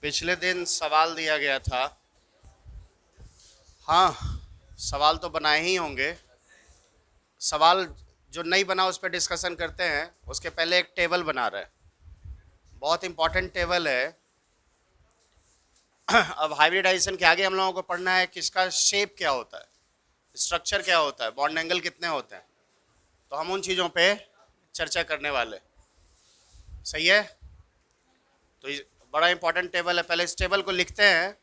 पिछले दिन सवाल दिया गया था। हाँ, सवाल तो बनाए ही होंगे। सवाल जो नहीं बना उस पर डिस्कशन करते हैं। उसके पहले एक टेबल बना रहे हैं, बहुत इंपॉर्टेंट टेबल है। अब हाइब्रिडाइजेशन के आगे हम लोगों को पढ़ना है कि इसका शेप क्या होता है, स्ट्रक्चर क्या होता है, बॉन्ड एंगल कितने होते हैं। तो हम उन चीज़ों पे चर्चा करने वाले। सही है। तो बड़ा इंपॉर्टेंट टेबल है, पहले इस टेबल को लिखते हैं।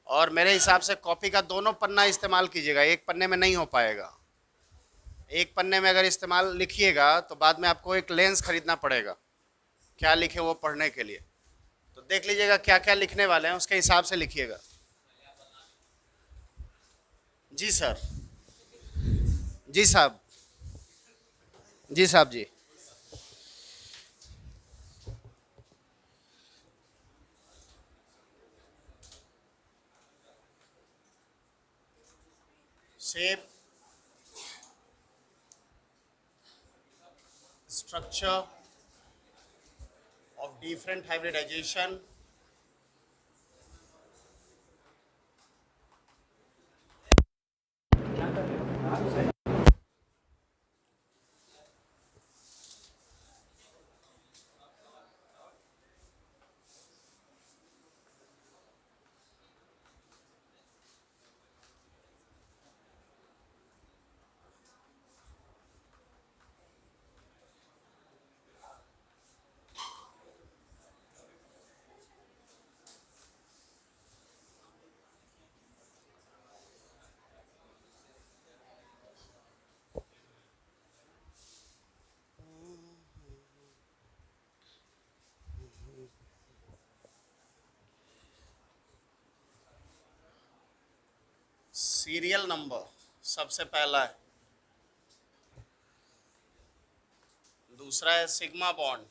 और मेरे हिसाब से कॉपी का दोनों पन्ना इस्तेमाल कीजिएगा, एक पन्ने में नहीं हो पाएगा। एक पन्ने में अगर इस्तेमाल लिखिएगा तो बाद में आपको एक लेंस खरीदना पड़ेगा क्या लिखे वो पढ़ने के लिए। तो देख लीजिएगा क्या क्या लिखने वाले हैं, उसके हिसाब से लिखिएगा। जी सर। जी साहब। जी साहब जी। Shape, structure of different hybridization, serial number सबसे पहला है। दूसरा है सिग्मा बॉन्ड,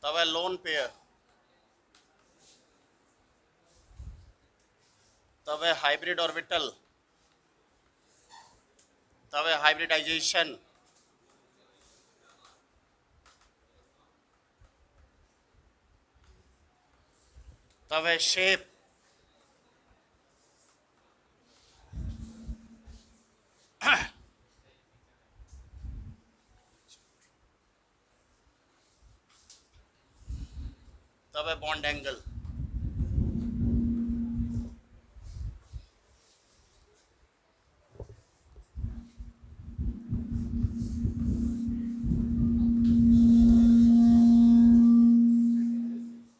तब है लोन पेयर, तब है हाइब्रिड ऑर्बिटल, तब है हाइब्रिडाइजेशन, तब है शेप, तब है बॉन्ड एंगल।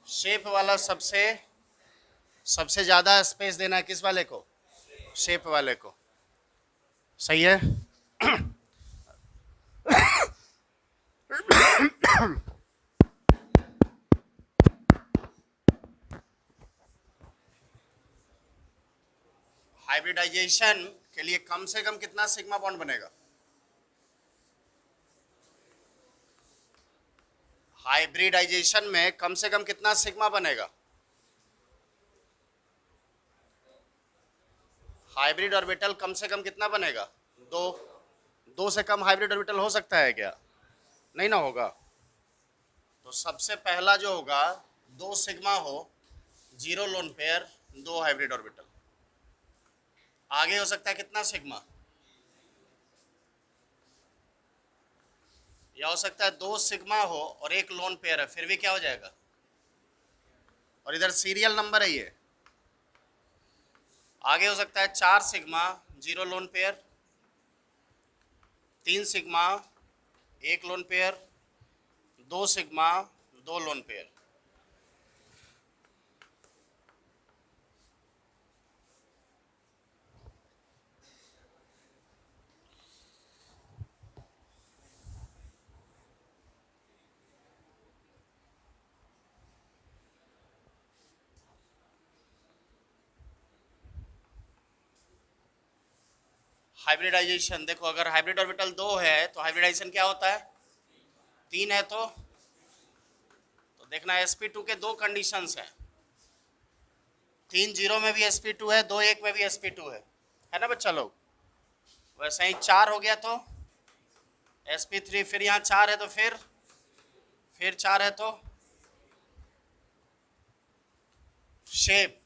शेप वाला सबसे सबसे ज्यादा स्पेस देना है किस वाले को? शेप वाले को। सही है। हाइब्रिडाइजेशन के लिए कम से कम कितना सिग्मा बॉन्ड बनेगा? हाइब्रिडाइजेशन में कम से कम कितना सिग्मा बनेगा? हाइब्रिड ऑर्बिटल कम से कम कितना बनेगा? दो। दो से कम हाइब्रिड ऑर्बिटल हो सकता है क्या? नहीं ना होगा। तो सबसे पहला जो होगा, दो सिग्मा हो, जीरो लोन पेयर, दो हाइब्रिड ऑर्बिटल। आगे हो सकता है कितना सिग्मा? या हो सकता है दो सिग्मा हो और एक लोन पेयर है, फिर भी क्या हो जाएगा? और इधर सीरियल नंबर है ये। आगे हो सकता है चार सिग्मा, जीरो लोन पेयर, तीन सिग्मा, एक लोन पेयर, दो सिग्मा, दो लोन पेयर। हाइब्रिडाइजेशन देखो, अगर हाइब्रिड ऑर्बिटल दो है तो हाइब्रिडाइजेशन क्या होता है? तीन है तो देखना sp2 के दो कंडीशंस हैं। तीन जीरो में भी sp2 है, दो एक में भी sp2 है ना बच्चा लोग? वैसे ही चार हो गया तो sp3, फिर यहाँ चार है तो फिर फिर 4 है तो शेप,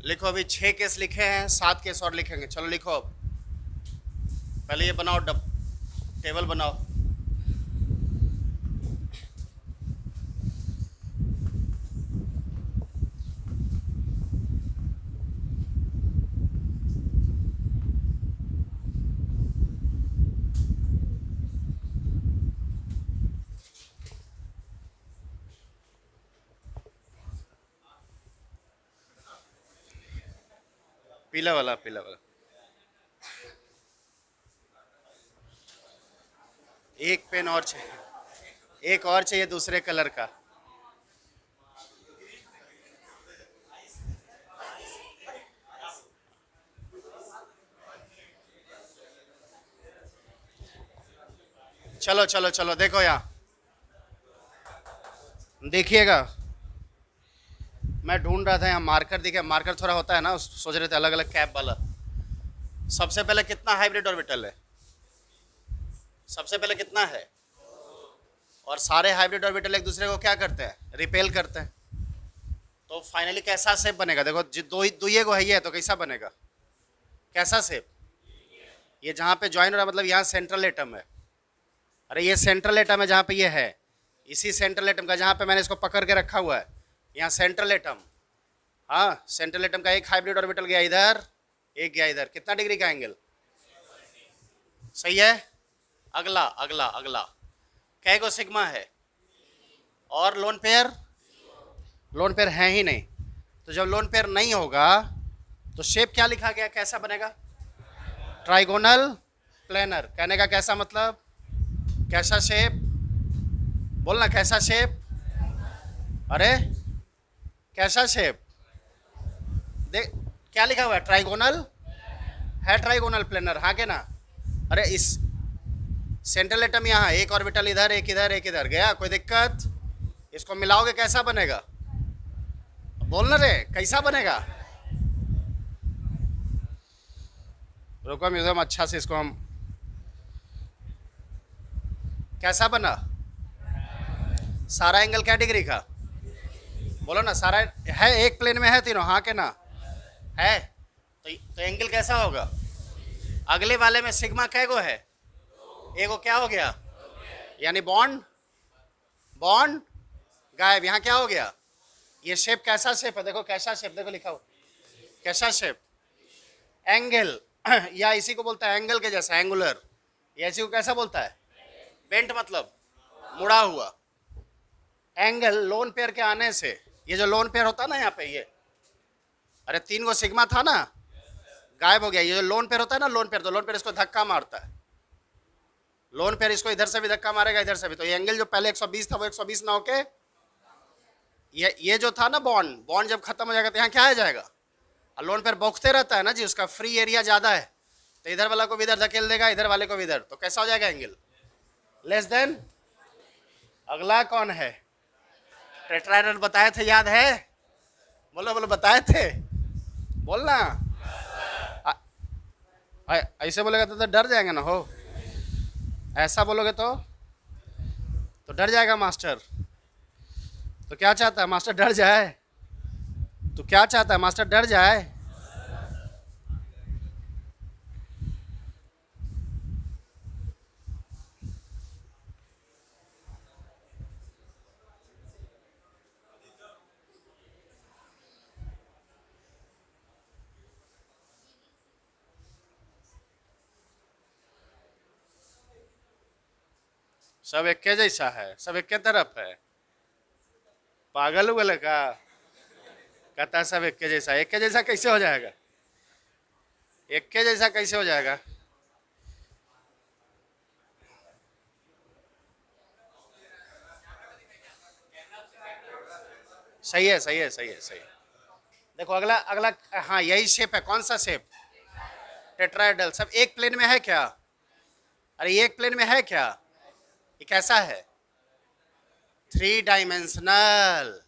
लिखो। अभी 6 केस लिखे हैं, 7 केस और लिखेंगे। चलो लिखो। अब पहले ये बनाओ, टेबल बनाओ। पीला वाला, पीला वाला। एक पेन और चाहिए, एक और चाहिए दूसरे कलर का। चलो चलो चलो, देखो यहाँ देखिएगा। मैं ढूंढ रहा था यहाँ मार्कर दिखे, मार्कर थोड़ा होता है ना, सोच रहे थे अलग अलग कैप वाला। सबसे पहले कितना हाइब्रिड ऑर्बिटल है? सबसे पहले कितना है? और सारे हाइब्रिड ऑर्बिटल एक दूसरे को क्या करते हैं? रिपेल करते हैं। तो फाइनली कैसा शेप बनेगा? देखो दो ही को है ये, तो कैसा बनेगा? कैसा शेप? ये जहाँ पे ज्वाइन हो रहा है, मतलब यहाँ सेंट्रल एटम है। अरे ये सेंट्रल एटम है जहाँ पे ये है, इसी सेंट्रल एटम का जहाँ पे मैंने इसको पकड़ के रखा हुआ है, यहाँ सेंट्रल एटम। हाँ, सेंट्रल एटम का एक हाइब्रिड ऑर्बिटल गया इधर, एक गया इधर। कितना डिग्री का एंगल? सही है। अगला अगला अगला, कै को सिग्मा है और लोन पेयर? लोन पेयर है ही नहीं। तो जब लोन पेयर नहीं होगा तो शेप क्या लिखा गया, कैसा बनेगा? Trigonal planar. कहने का कैसा मतलब? कैसा शेप? बोलना कैसा शेप? अरे कैसा शेप? देख क्या लिखा हुआ है, ट्राइगोनल है, ट्राइगोनल प्लेनर। हाँ के ना? अरे इस सेंट्रल एटम यहाँ, एक ऑर्बिटल इधर, एक इधर, एक इधर गया, कोई दिक्कत? इसको मिलाओगे कैसा बनेगा? बोलना रे, कैसा बनेगा? रुको म्यूजियम, अच्छा से इसको हम, कैसा बना? सारा एंगल क्या डिग्री का? बोलो ना, सारा है, एक प्लेन में है तीनों। हाँ के ना? है। तो एंगल कैसा होगा? अगले वाले में सिग्मा कै गो है? एगो क्या हो गया? यानी बॉन्ड, बॉन्ड गायब। यहाँ क्या हो गया? ये शेप कैसा शेप है? देखो कैसा शेप, देखो लिखा हो, कैसा शेप? एंगल या इसी को बोलता है एंगल के जैसा, एंगुलर। या इसी को कैसा बोलता है? बेंट, मतलब मुड़ा हुआ। एंगल लोन पेयर के आने से, ये जो लोन पेयर होता है ना यहाँ पे, ये अरे 3 गो सिग्मा था ना, गायब हो गया। ये जो लोन पेयर होता है ना, लोन पेयर, तो लोन पेयर इसको धक्का मारता है। लोन पेयर इसको इधर से भी धक्का मारेगा, इधर से भी। तो ये एंगल जो पहले 120 था वो 120 ना होके ये जो था ना बॉन्ड, बॉन्ड जब खत्म हो जाएगा तो यहाँ क्या आ जाएगा? और लोन पेयर बौखते रहता है ना जी, उसका फ्री एरिया ज़्यादा है, तो इधर वाला को भी इधर धकेल देगा, इधर वाले को भी इधर, तो कैसा हो जाएगा एंगल? Less than. अगला कौन है? टेट्राहेड्रल बताए थे, याद है? बोलो बोलो, बताए थे, बोलना। ऐसे बोलेगा तो डर जाएंगे ना हो, ऐसा बोलोगे तो डर जाएगा मास्टर। तो क्या चाहता है मास्टर? डर जाए? तो क्या चाहता है मास्टर? डर जाए? सब एक के जैसा है, सब एक के तरफ है। पागल उगल का कहता है सब एक के जैसा। एक के जैसा कैसे हो जाएगा? एक के जैसा कैसे हो जाएगा? सही है, सही है, सही है, सही है। देखो अगला अगला, हाँ यही शेप है। कौन सा शेप? टेट्राहेड्रल। सब एक प्लेन में है क्या? अरे एक प्लेन में है क्या? ये कैसा है? Three dimensional.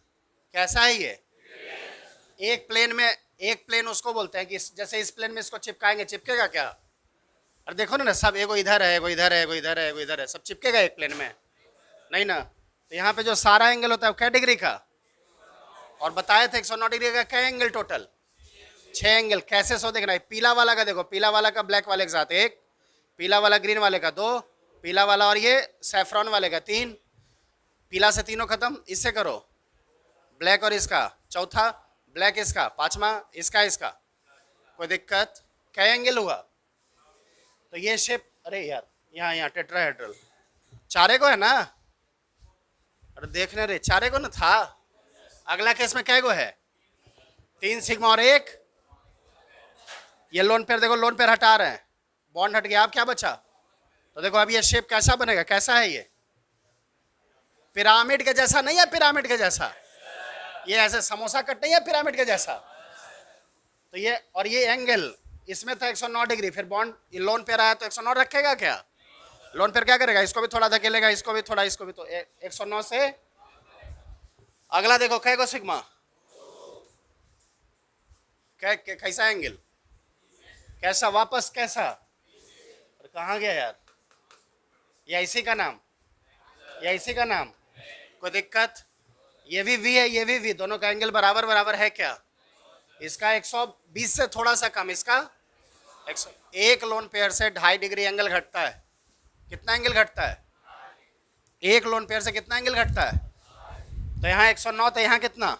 कैसा है ये? एक प्लेन में, एक प्लेन उसको बोलते हैं कि जैसे इस प्लेन में इसको चिपकाएंगे, चिपकेगा क्या? अरे देखो ना, सब एगो इधर है, एगो इधर है, एगो इधर है, एगो इधर है, सब चिपकेगा एक प्लेन में? नहीं ना। तो यहाँ पे जो सारा एंगल होता है वो क्या डिग्री का? और बताए थे 109 डिग्री का क्या एंगल टोटल? 6 एंगल। कैसे सो देखना है? पीला वाला का देखो, पीला वाला का ब्लैक वाले के साथ 1, पीला वाला ग्रीन वाले का 2, पीला वाला और ये सैफरॉन वाले का 3, पीला से तीनों खत्म। इससे करो ब्लैक और इसका चौथा, ब्लैक इसका पांचवा, इसका इसका। कोई दिक्कत? क्या एंगल हुआ? तो ये शेप, अरे यार यहाँ टेट्राहेड्रल चारे को है ना? अरे देखने रे, चारे को ना था। अगला केस में क्या गो है? 3 सिग्मा और 1। ये लोन पेयर देखो, लोन पेयर हटा रहे हैं, बॉन्ड हट गया, अब क्या बचा? तो देखो अब ये शेप कैसा बनेगा? कैसा है ये? पिरामिड के जैसा नहीं है? पिरामिड के जैसा ये ऐसे समोसा कट नहीं है पिरामिड के जैसा? तो ये और ये एंगल इसमें था 109 डिग्री, फिर बॉन्ड लोन पेयर आया तो 109 रखेगा क्या? लोन पेयर क्या करेगा? इसको भी थोड़ा धकेलेगा, इसको भी थोड़ा, इसको भी। तो 109 से अगला देखो कै को सिग्मा, कैसा एंगल? कैसा? वापस कैसा? कहाँ गया यार? ये इसी का नाम, ये इसी का नाम। कोई दिक्कत? ये भी वी है, ये भी वी, दोनों का एंगल बराबर बराबर है क्या? इसका 120 से थोड़ा सा कम, इसका 100। एक लोन पेयर से 2.5 डिग्री एंगल घटता है। कितना एंगल घटता है? एक लोन पेयर से कितना एंगल घटता है? तो यहाँ 109, तो यहाँ कितना?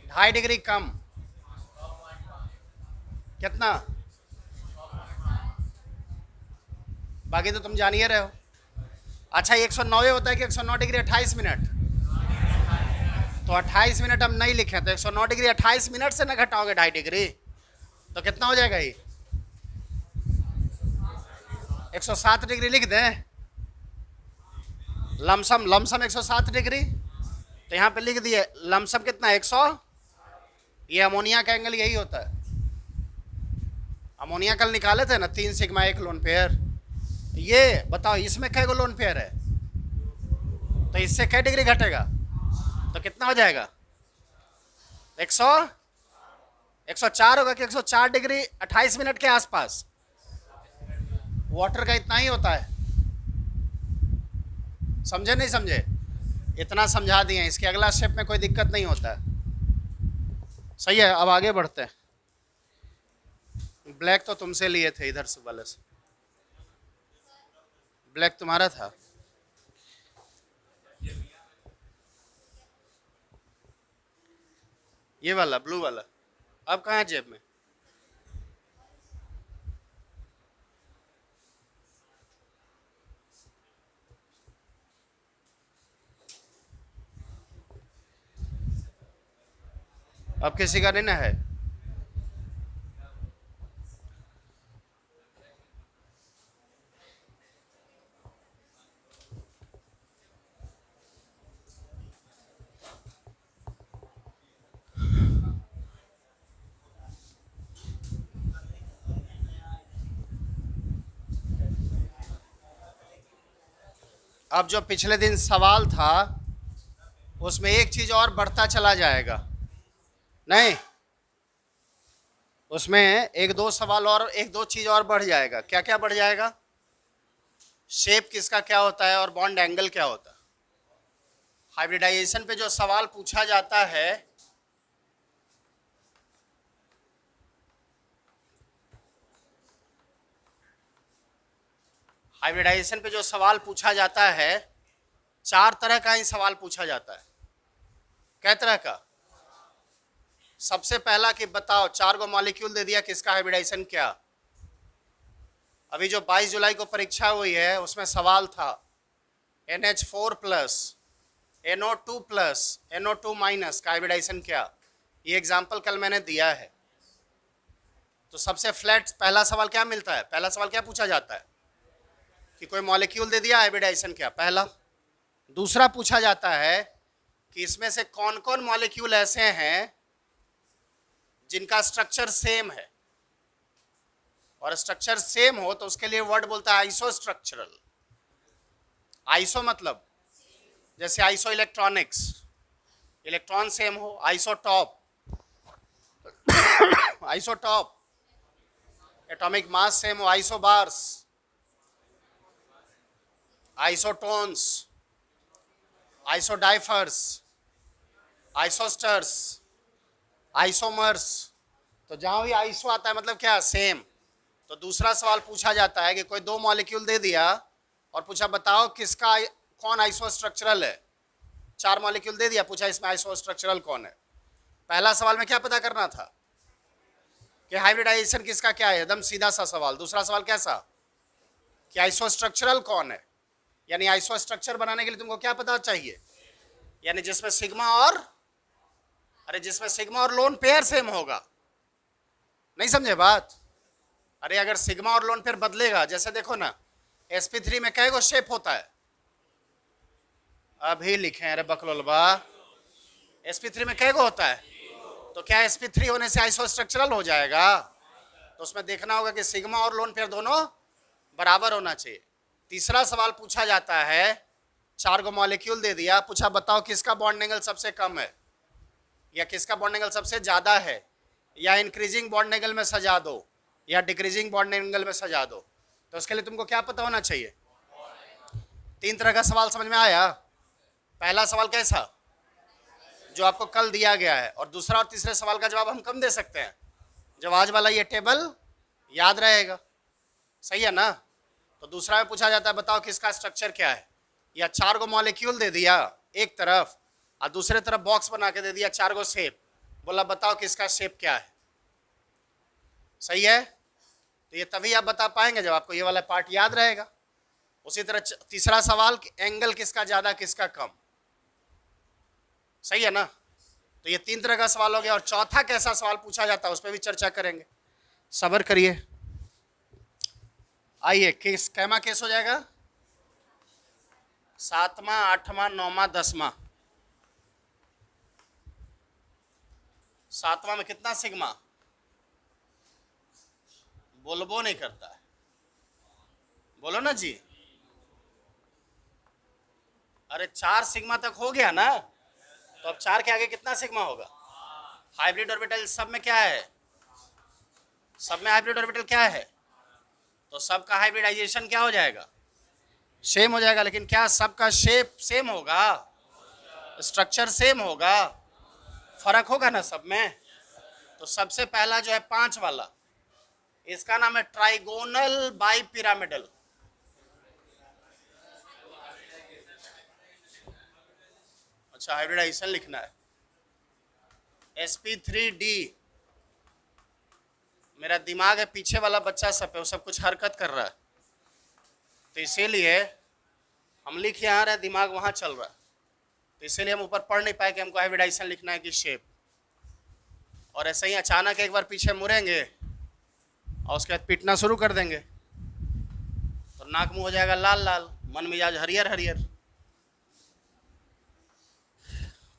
2.5 डिग्री कम। कितना? बाकी तो तुम जान ही रहे हो। अच्छा 109 होता है कि 109 डिग्री 28 मिनट? तो 28 मिनट हम नहीं लिखे, तो 109 डिग्री 28 मिनट से ना घटाओगे 2.5 डिग्री, तो कितना हो जाएगा ये? 107 डिग्री लिख दें, लमसम लमसम 107 डिग्री। तो यहाँ पे लिख दिए लमसम कितना? 100। ये अमोनिया का एंगल यही होता है। अमोनिया कल निकाले थे ना, 3 सिग्मा 1 लोन पेयर। ये बताओ इसमें कै गो लोन पेयर है? तो इससे कै डिग्री घटेगा? तो कितना हो जाएगा? 104 होगा कि 104 डिग्री 28 मिनट के आसपास। वाटर का इतना ही होता है। समझे नहीं समझे? इतना समझा दिए, इसके अगला स्टेप में कोई दिक्कत नहीं होता है। सही है, अब आगे बढ़ते हैं। ब्लैक तो तुमसे लिए थे इधर से वाले से, ब्लैक तुम्हारा था। ये वाला ब्लू वाला अब कहाँ है जेब में? अब किसी का नहीं ना है? अब जो पिछले दिन सवाल था उसमें एक चीज़ और बढ़ता चला जाएगा, नहीं उसमें एक दो सवाल और, एक दो चीज़ और बढ़ जाएगा। क्या क्या बढ़ जाएगा? शेप किसका क्या होता है और बॉन्ड एंगल क्या होता है। हाइब्रिडाइजेशन पे जो सवाल पूछा जाता है हाइब्रिडाइजेशन पे जो सवाल पूछा जाता है, 4 तरह का ही सवाल पूछा जाता है। कै तरह का? सबसे पहला कि बताओ 4 गो मॉलिक्यूल दे दिया, किसका हाइब्रिडाइजेशन क्या। अभी जो 22 जुलाई को परीक्षा हुई है उसमें सवाल था NH4 plus NO2 plus NO2 minus का हाइब्रिडाइजेशन क्या। ये एग्जाम्पल कल मैंने दिया है। तो सबसे फ्लैट पहला सवाल क्या मिलता है? पहला सवाल क्या पूछा जाता है कि कोई मॉलिक्यूल दे दिया, हाइब्रिडाइजेशन क्या, पहला। दूसरा पूछा जाता है कि इसमें से कौन कौन मॉलिक्यूल ऐसे हैं जिनका स्ट्रक्चर सेम है, और स्ट्रक्चर सेम हो तो उसके लिए वर्ड बोलता है आइसो स्ट्रक्चरल। आइसो मतलब जैसे आइसो इलेक्ट्रॉनिक्स, इलेक्ट्रॉन सेम हो। Isotope isotope atomic mass same हो। Isobars, isotones, isodiaphers, isosteres, isomers. तो जहां भी आइसो आता है मतलब क्या? सेम। तो दूसरा सवाल पूछा जाता है कि कोई 2 मॉलिक्यूल दे दिया और पूछा बताओ किसका कौन आइसो स्ट्रक्चरल है। 4 मॉलिक्यूल दे दिया, पूछा इसमें आइसो स्ट्रक्चरल कौन है। पहला सवाल में क्या पता करना था कि हाइब्रिडाइजेशन किसका क्या है, एकदम सीधा सा सवाल। दूसरा सवाल कैसा कि आइसो स्ट्रक्चरल कौन है, यानी आइसो स्ट्रक्चर बनाने के लिए तुमको क्या पता चाहिए, यानी जिसमें सिग्मा और लोन पेयर सेम होगा। नहीं समझे बात? अरे अगर सिग्मा और लोन पेयर बदलेगा, जैसे देखो ना sp3 में कै गो शेप होता है, अभी लिखे अरे बकलोलबा, sp3 में कै गो होता है। तो क्या sp3 होने से आइसो स्ट्रक्चरल हो जाएगा? तो उसमें देखना होगा कि सिग्मा और लोन पेयर दोनों बराबर होना चाहिए। तीसरा सवाल पूछा जाता है, 4 गो मॉलिक्यूल दे दिया, पूछा बताओ किसका बॉन्ड एंगल सबसे कम है या किसका बॉन्ड एंगल सबसे ज्यादा है, या इंक्रीजिंग बॉन्ड एंगल में सजा दो या डिक्रीजिंग बॉन्ड एंगल में सजा दो। तो उसके लिए तुमको क्या पता होना चाहिए? 3 तरह का सवाल समझ में आया? पहला सवाल कैसा, जो आपको कल दिया गया है, और दूसरा और तीसरे सवाल का जवाब हम कम दे सकते हैं जब आज वाला ये टेबल याद रहेगा। सही है ना? तो दूसरा में पूछा जाता है बताओ किसका स्ट्रक्चर क्या है, या 4 गो मॉलिक्यूल दे दिया एक तरफ और दूसरे तरफ बॉक्स बना के दे दिया 4 गो शेप, बोला बताओ किसका शेप क्या है। सही है? तो ये तभी आप बता पाएंगे जब आपको ये वाला पार्ट याद रहेगा। उसी तरह तीसरा सवाल, एंगल किसका ज्यादा किसका कम। सही है ना? तो ये 3 तरह का सवाल हो गया। और चौथा कैसा सवाल पूछा जाता है उस पर भी चर्चा करेंगे। सब्र करिए, आइए केस कैमा केस हो जाएगा, 7वां 8वां 9वां 10वां। 7वां में कितना सिग्मा, बोलबो नहीं करता है, बोलो ना जी। अरे 4 सिग्मा तक हो गया ना, तो अब 4 के आगे कितना सिग्मा होगा। हाइब्रिड ऑर्बिटल सब में क्या है, सब में हाइब्रिड ऑर्बिटल क्या है, तो सबका हाइब्रिडाइजेशन क्या हो जाएगा, सेम हो जाएगा। लेकिन क्या सबका शेप सेम होगा, स्ट्रक्चर सेम होगा, फर्क होगा ना सब में। तो सबसे पहला जो है 5 वाला, इसका नाम है ट्राइगोनल बाई पिरामिडल। अच्छा हाइब्रिडाइजेशन लिखना है, sp3d। मेरा दिमाग है पीछे वाला बच्चा सब पे, वो सब कुछ हरकत कर रहा है, तो इसीलिए हम लिख यहाँ रहे, दिमाग वहाँ चल रहा है, तो इसीलिए हम ऊपर पढ़ नहीं पाए कि हमको हाइब्रिडाइजेशन लिखना है कि शेप। और ऐसे ही अचानक एक बार पीछे मुड़ेंगे और उसके बाद पीटना शुरू कर देंगे, तो नाक मुंह हो जाएगा लाल लाल, मन मिजाज हरियर हरियर।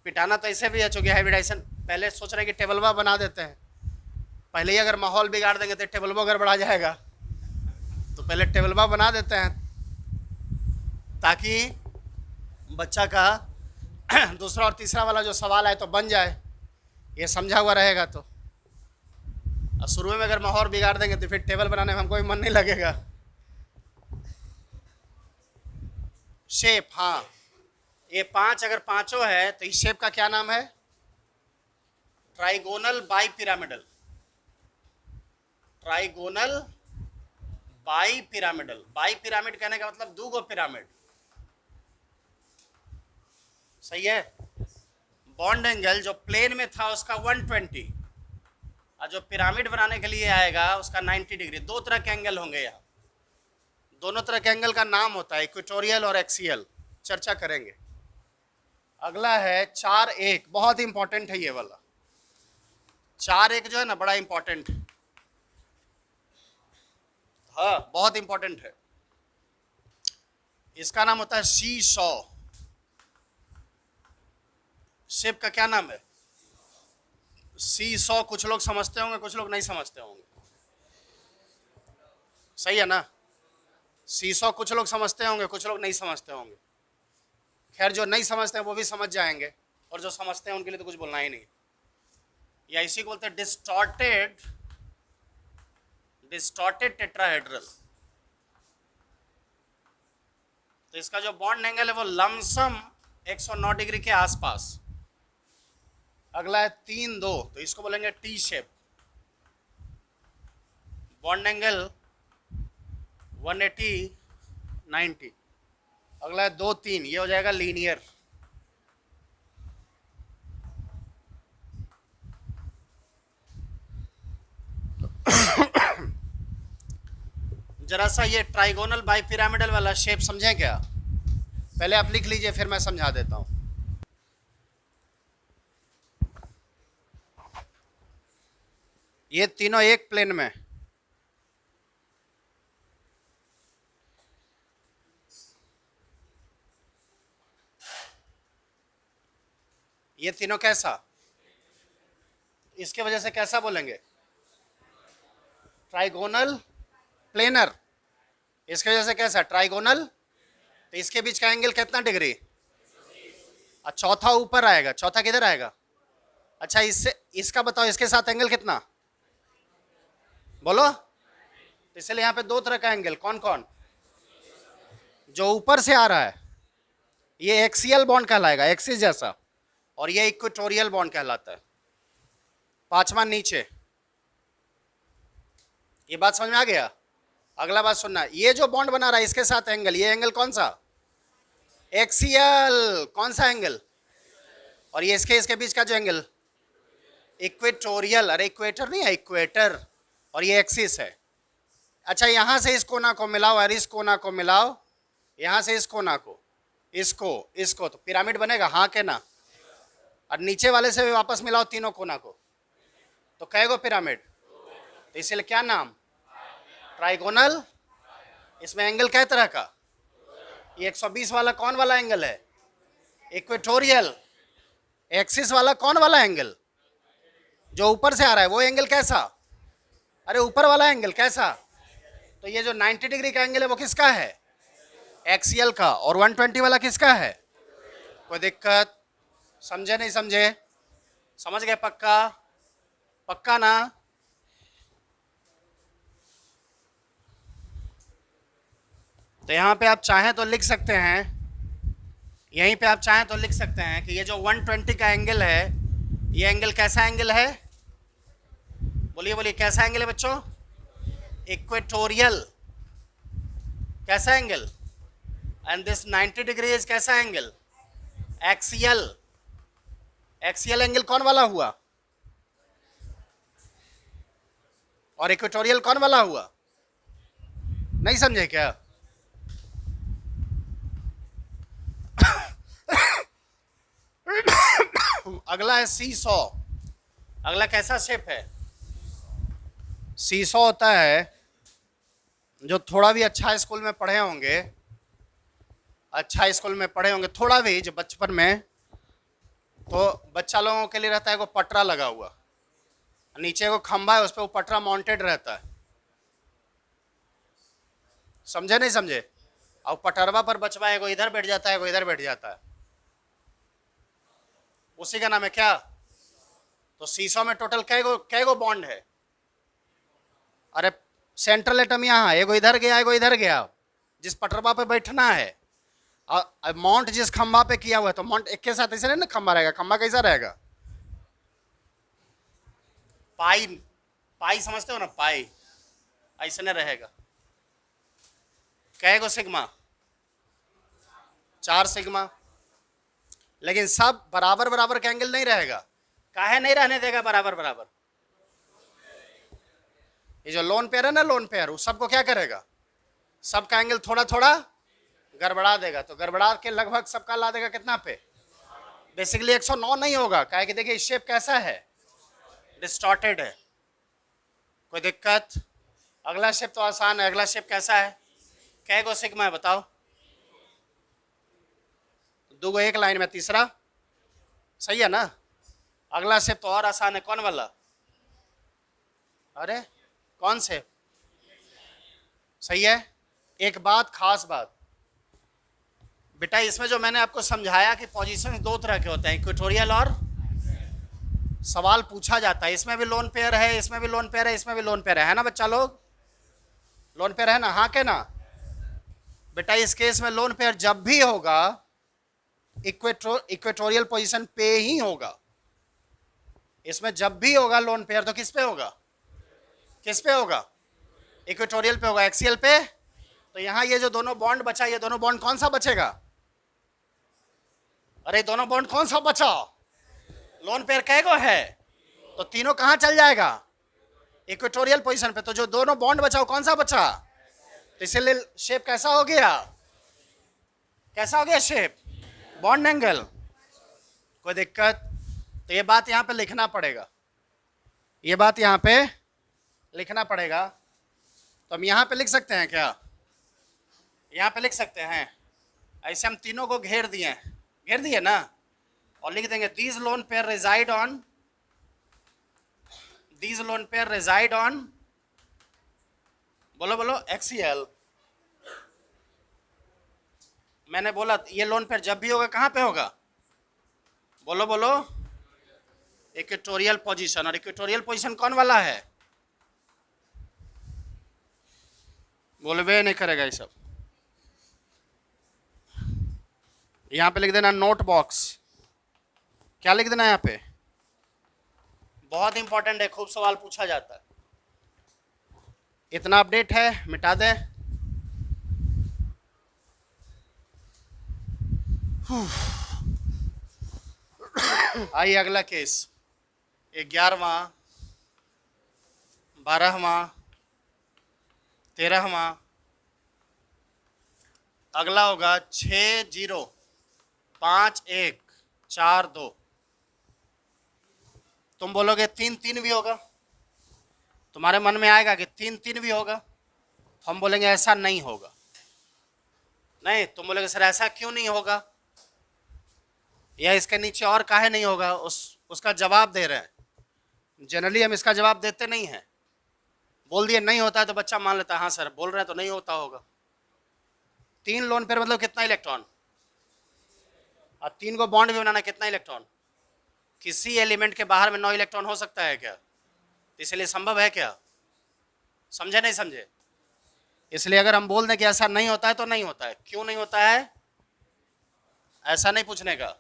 पिटाना तो ऐसे भी है, चूंकि हाइब्रिडाइजेशन पहले सोच रहे हैं कि टेबलवा बना देते हैं, पहले ही अगर माहौल बिगाड़ देंगे तो टेबलवा गड़बड़ा जाएगा, तो पहले टेबलवा बना देते हैं ताकि बच्चा का दूसरा और तीसरा वाला जो सवाल है तो बन जाए, ये समझा हुआ रहेगा। तो शुरू में अगर माहौल बिगाड़ देंगे तो फिर टेबल बनाने में हमको भी मन नहीं लगेगा। शेप, हाँ, ये 5 अगर पांचों है तो इस शेप का क्या नाम है? Trigonal bi pyramidal. Trigonal bi pyramidal. By pyramid कहने का मतलब दो गो पिरामिड, सही है। बॉन्ड एंगल जो प्लेन में था उसका 120 और जो पिरामिड बनाने के लिए आएगा उसका 90 डिग्री। दो तरह के एंगल होंगे यहाँ, दोनों तरह के एंगल का नाम होता है इक्वेटोरियल और एक्सियल, चर्चा करेंगे। अगला है 4-1, बहुत इंपॉर्टेंट है ये वाला। 4-1 जो है ना बड़ा इंपॉर्टेंट है, हाँ बहुत इंपॉर्टेंट है। इसका नाम होता है सी सॉ। शेप का क्या नाम है? सी सॉ। कुछ लोग समझते होंगे, कुछ लोग नहीं समझते होंगे, सही है ना। सी सॉ कुछ लोग समझते होंगे, कुछ लोग नहीं समझते होंगे। खैर जो नहीं समझते हैं वो भी समझ जाएंगे, और जो समझते हैं उनके लिए तो कुछ बोलना ही नहीं। या इसी को बोलते हैं डिस्टॉर्टेड टेट्राहेड्रल। तो इसका जो बॉन्ड एंगल है वो लमसम 109 डिग्री के आसपास। अगला है 3-2, तो इसको बोलेंगे टी शेप। Bond angle 180-90। अगला है 2-3, ये हो जाएगा लीनियर। जरा सा ये ट्राइगोनल बाई पिरामिडल वाला शेप समझें क्या? पहले आप लिख लीजिए, फिर मैं समझा देता हूं। ये तीनों एक प्लेन में, ये तीनों कैसा? इसके वजह से कैसा बोलेंगे? Trigonal planar. इसके वजह से कैसा? ट्राइगोनल। तो इसके बीच का एंगल कितना डिग्री? और चौथा ऊपर आएगा। चौथा किधर आएगा? अच्छा, इससे इसका बताओ, इसके साथ एंगल कितना? बोलो। तो इसलिए यहाँ पे दो तरह का एंगल, कौन कौन? जो ऊपर से आ रहा है ये एक्सियल बॉन्ड कहलाएगा, एक्सिस जैसा, और ये इक्वेटोरियल बॉन्ड कहलाता है। पांचवा नीचे। ये बात समझ में आ गया? अगला बात सुनना, ये जो बॉन्ड बना रहा है इसके साथ एंगल, ये एंगल कौन सा? एक्सियल। कौन सा एंगल? और ये इसके बीच का जो एंगल? इक्वेटोरियल। अरे इक्वेटर नहीं है, इक्वेटर। और ये एक्सिस है। अच्छा, यहां से इस कोना को मिलाओ और इस कोना को मिलाओ, यहां से इस कोना को, इसको तो पिरामिड बनेगा, हाँ के ना? और नीचे वाले से भी वापस मिलाओ तीनों कोना को, तो कहेगो पिरामिड। तो इसलिए क्या नाम? ट्राइगोनल। इसमें एंगल कै तरह का? ये 120 वाला कौन वाला एंगल है? इक्वेटोरियल। एक्सिस वाला कौन वाला एंगल? जो ऊपर से आ रहा है वो एंगल कैसा? अरे ऊपर वाला एंगल कैसा? तो ये जो 90 डिग्री का एंगल है वो किसका है? एक्सियल का। और 120 वाला किसका है? कोई दिक्कत? समझे नहीं समझे? समझ गए? पक्का? पक्का ना? तो यहां पे आप चाहें तो लिख सकते हैं, यहीं पे आप चाहें तो लिख सकते हैं कि ये जो 120 का एंगल है, ये एंगल कैसा एंगल है? बोलिए बोलिए, कैसा एंगल है बच्चों? इक्वेटोरियल। कैसा angle? And this 90 degree is कैसा एंगल? एक्सियल। एक्सियल एंगल कौन वाला हुआ? और इक्वेटोरियल कौन वाला हुआ? नहीं समझे क्या? अगला है सी सॉ। अगला कैसा शेप है? सी सॉ होता है, जो थोड़ा भी अच्छा स्कूल में पढ़े होंगे, अच्छा स्कूल में पढ़े होंगे थोड़ा भी, जो बचपन में, तो बच्चा लोगों के लिए रहता है वो पटरा लगा हुआ, नीचे को खंभा है, उस पर वो पटरा माउंटेड रहता है। समझे नहीं समझे? और पटरवा पर बचवा है, इधर बैठ जाता है, इधर बैठ जाता है, उसी का नाम है क्या? तो सीसो में टोटल कै गो बॉन्ड है? अरे सेंट्रल एटम यहाँ, एगो इधर गया, एगो इधर गया, जिस पटरवा पे बैठना है। और माउंट जिस खंबा पे किया हुआ है, तो माउंट एक के साथ ऐसे नहीं ना खंबा रहेगा, खंबा कैसा रहेगा? पाई, पाई समझते हो ना, पाई ऐसे नहीं रहेगा। कै गो सिग्मा? 4 सिग्मा। लेकिन सब बराबर बराबर का एंगल नहीं रहेगा। काहे नहीं रहने देगा बराबर बराबर? ये जो लोन पेयर है ना, लोन पेयर, वो सबको क्या करेगा? सबका एंगल थोड़ा थोड़ा गड़बड़ा देगा। तो गड़बड़ा के लगभग सबका ला देगा कितना पे? बेसिकली 109 नहीं होगा, काहे कि देखिए शेप कैसा है, डिस्टॉर्टेड है। कोई दिक्कत? अगला शेप तो आसान है। अगला शेप कैसा है? कै गो सिग्मा है बताओ? 2 गो एक लाइन में, तीसरा सही है ना? अगला शेप तो और आसान है, कौन वाला? अरे कौन से? सही है। एक बात, खास बात बेटा, इसमें जो मैंने आपको समझाया कि पोजीशन 2 तरह के होते हैं, इक्वेटोरियल और, सवाल पूछा जाता है इसमें भी लोन पेयर है, इसमें भी लोन पेयर है, इसमें भी लोन पेयर है ना बच्चा लोग? लोन पेयर है ना? हाँ के ना? बेटा इस केस में लोन पेयर जब भी होगा इक्वेटोरियल पोजीशन पे ही होगा। इसमें जब भी होगा लोन पेयर तो किस पे होगा? किस पे होगा? इक्वेटोरियल पे होगा, एक्सियल पे। तो यहां ये जो दोनों बॉन्ड बचा, ये दोनों बॉन्ड कौन सा बचेगा? अरे दोनों बॉन्ड कौन सा बचा? लोन पेयर कै गो है? तो तीनों कहां चल जाएगा? इक्वेटोरियल पोजीशन पे। तो जो दोनों बॉन्ड बचा वो कौन सा बचा? तो इसलिए शेप कैसा हो गया? कैसा हो गया शेप? Bond angle. कोई दिक्कत? तो ये बात यहां पे लिखना पड़ेगा, ये बात यहां पे लिखना पड़ेगा। तो हम यहां पे लिख सकते हैं क्या? यहां पे लिख सकते हैं। ऐसे हम तीनों को घेर दिए ना, और लिख देंगे these lone pair reside on, these lone pair reside on, बोलो बोलो, एक्सियल। मैंने बोला ये लोन पेयर जब भी होगा कहां पे होगा? बोलो बोलो, इक्वेटोरियल पोजीशन। और इक्वेटोरियल पोजीशन कौन वाला है? बोलवे नहीं करेगा ये सब। यहां पे लिख देना नोट बॉक्स। क्या लिख देना यहां पे? बहुत इंपॉर्टेंट है, खूब सवाल पूछा जाता है। इतना अपडेट है, मिटा दें। आइए अगला केस, 11वां, 12वां, 13वां। अगला होगा 605142। तुम बोलोगे 3-3 भी होगा, तुम्हारे मन में आएगा कि 3-3 भी होगा। हम बोलेंगे ऐसा नहीं होगा। नहीं, तुम बोलोगे सर ऐसा क्यों नहीं होगा, या इसके नीचे और काहे नहीं होगा? उसका जवाब दे रहे हैं। जनरली हम इसका जवाब देते नहीं हैं। बोल दिए नहीं होता है तो बच्चा मान लेता है हाँ सर बोल रहे हैं तो नहीं होता होगा। 3 लोन पेयर मतलब कितना इलेक्ट्रॉन? और 3 को बॉन्ड भी बनाना, कितना इलेक्ट्रॉन? किसी एलिमेंट के बाहर में 9 इलेक्ट्रॉन हो सकता है क्या? इसलिए संभव है क्या? समझे नहीं समझे? इसलिए अगर हम बोल दें कि ऐसा नहीं होता है तो नहीं होता है। क्यों नहीं होता है ऐसा नहीं पूछने का।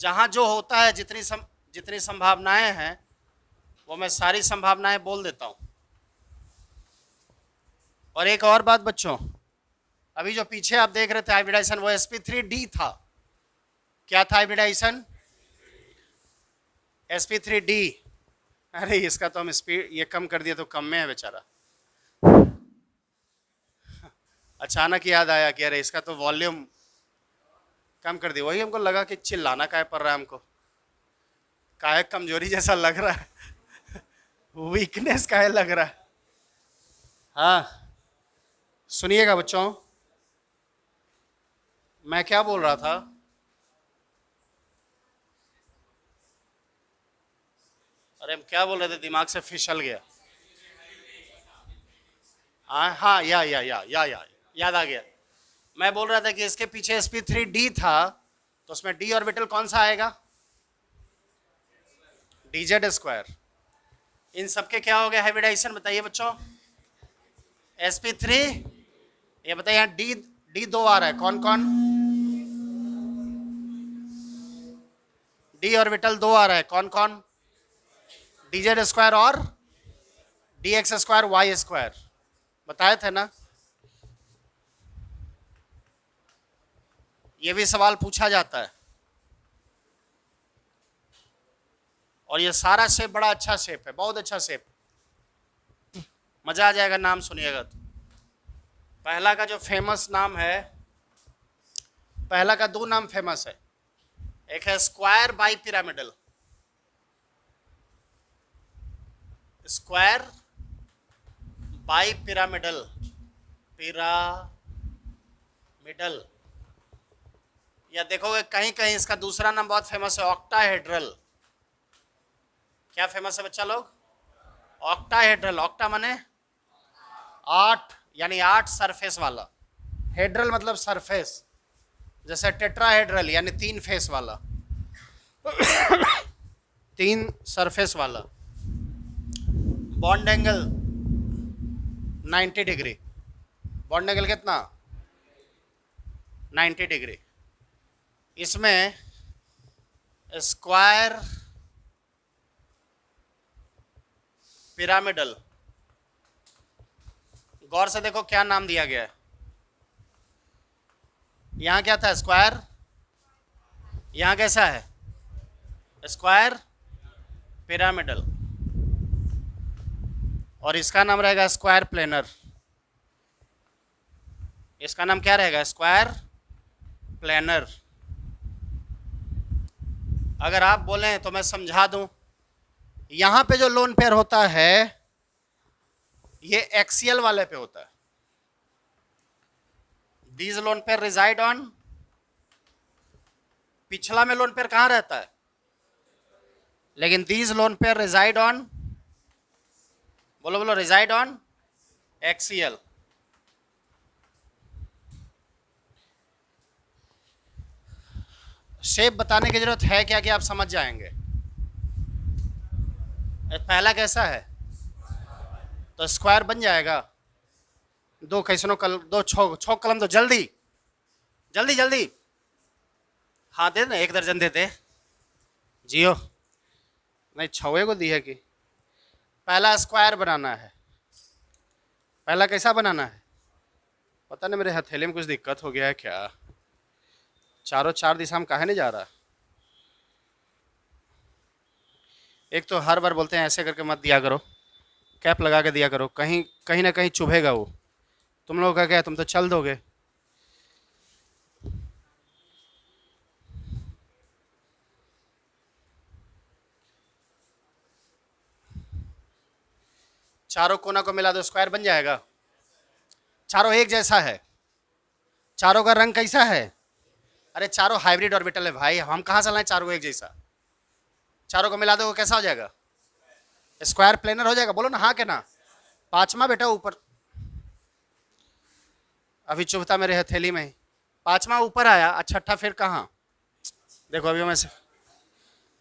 जहां जो होता है, जितनी संभावनाएं हैं वो मैं सारी संभावनाएं बोल देता हूं। और एक और बात बच्चों, अभी जो पीछे आप देख रहे थे हाइब्रिडाइजेशन, वो sp3d था। क्या था हाइब्रिडाइजेशन? sp3d। अरे इसका तो हम स्पीड ये कम कर दिया तो कम में है बेचारा। अचानक याद आया कि अरे इसका तो वॉल्यूम कम कर दिया। वही हमको लगा कि चिल्लाना काहे पड़ रहा है हमको, काहे कमजोरी जैसा लग रहा है, वीकनेस काहे लग रहा है। हाँ सुनिएगा बच्चों, मैं क्या बोल रहा था? अरे हम क्या बोल रहे थे, दिमाग से फिसल गया। हाँ या याद आ गया। मैं बोल रहा था कि इसके पीछे sp3d था, तो उसमें d ऑर्बिटल कौन सा आएगा? dz²। इन सबके क्या हो गया हाइब्रिडाइजेशन बताइए बच्चों? sp3, ये बताइए यहाँ d 2 आ रहा है, कौन कौन? d ऑर्बिटल 2 आ रहा है, कौन कौन? dz² और dx² y², बताए थे ना? ये भी सवाल पूछा जाता है। और ये सारा शेप बड़ा अच्छा शेप है, बहुत अच्छा शेप, मजा आ जाएगा नाम सुनिएगा तो। पहला का जो फेमस नाम है, पहला का 2 नाम फेमस है, एक है square bi pyramidal, square bi pyramidal, pyramidal, या देखोगे कहीं कहीं इसका दूसरा नाम बहुत फेमस है, ऑक्टाहेड्रल। क्या फेमस है बच्चा लोग? ऑक्टाहेड्रल। ऑक्टा माने 8, यानी 8 सरफेस वाला, हेड्रल मतलब सरफेस, जैसे टेट्राहेड्रल यानी 3 फेस वाला 3 सरफेस वाला। Bond angle 90 degree, bond angle कितना? 90 डिग्री। इसमें स्क्वायर पिरामिडल, गौर से देखो क्या नाम दिया गया है। यहां क्या था? स्क्वायर। यहां कैसा है? Square pyramidal. और इसका नाम रहेगा स्क्वायर प्लेनर। इसका नाम क्या रहेगा? Square planar. अगर आप बोलें तो मैं समझा दूं, यहां पे जो लोन पेयर होता है ये एक्सियल वाले पे होता है। These lone pair reside on, पिछला में लोन पेयर कहां रहता है? लेकिन these lone pair reside on, बोलो बोलो, रिजाइड ऑन एक्सियल। शेप बताने की जरूरत है क्या कि आप समझ जाएंगे। पहला कैसा है? तो स्क्वायर बन जाएगा। 2 कैसनो दो छो कलम, तो जल्दी जल्दी जल्दी, हाँ दे ना, 1 दर्जन देते जियो, नहीं छवे को दी है कि। पहला स्क्वायर बनाना है। पहला कैसा बनाना है? पता नहीं मेरे हथेली में कुछ दिक्कत हो गया है क्या, चारों 4 दिशा में काहे नहीं जा रहा। एक तो हर बार बोलते हैं ऐसे करके मत दिया करो, कैप लगा के दिया करो, कहीं कहीं ना कहीं चुभेगा वो। तुम लोगों का क्या है, तुम तो चल दोगे। चारों कोना को मिला दो, स्क्वायर बन जाएगा। चारों एक जैसा है, चारों का रंग कैसा है? अरे चारों हाइब्रिड ऑर्बिटल है भाई, हम कहाँ से लाए चारों एक जैसा? चारों को मिला दो, कैसा हो जाएगा? स्क्वायर प्लेनर हो जाएगा। बोलो ना हाँ के ना। 5वां बेटा ऊपर, अभी चुभता मेरे हथेली में ही। 5वां ऊपर आया, छठा फिर कहाँ? देखो अभी मैं से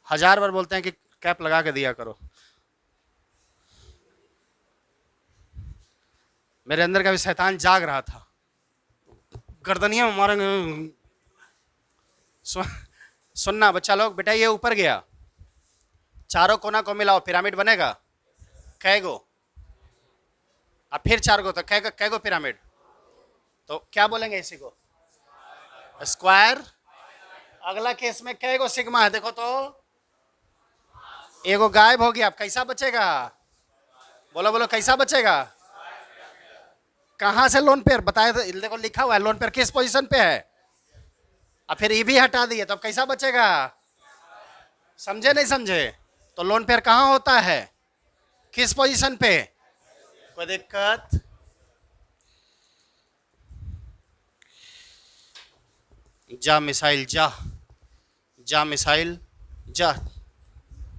1000 बार बोलते हैं कि कैप लगा के दिया करो। मेरे अंदर का भी शैतान जाग रहा था, गर्दनिया में मारेंगे। सुनना बच्चा लोग, बेटा ये ऊपर गया, चारों कोना को मिलाओ, पिरामिड बनेगा। कै गो? अब फिर 4 गो, तो कै गो पिरामिड? तो क्या बोलेंगे इसी को? स्क्वायर। अगला केस में कै गो सिग्मा है? देखो तो एगो गायब हो गया, अब कैसा बचेगा? बोलो बोलो, कैसा बचेगा? कहां से लोन पेयर बताए? तो देखो लिखा हुआ है लोन पेयर किस पोजीशन पे है। अब फिर ये भी हटा दिए, तो अब कैसा बचेगा? समझे नहीं समझे? तो लोन पेयर कहां होता है, किस पोजीशन पे? कोई दिक्कत? जा मिसाइल जा, जा मिसाइल जा,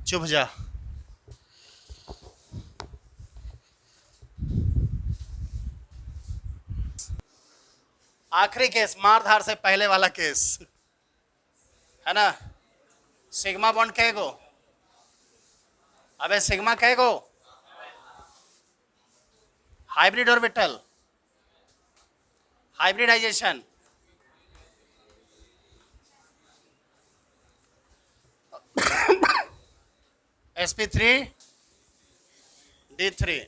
चुप जा। आखिरी केस, मारधार से पहले वाला केस है ना। सिग्मा बॉन्ड कहेगो, अबे सिग्मा कहेगो, hybrid orbital, hybridisation, sp3d3,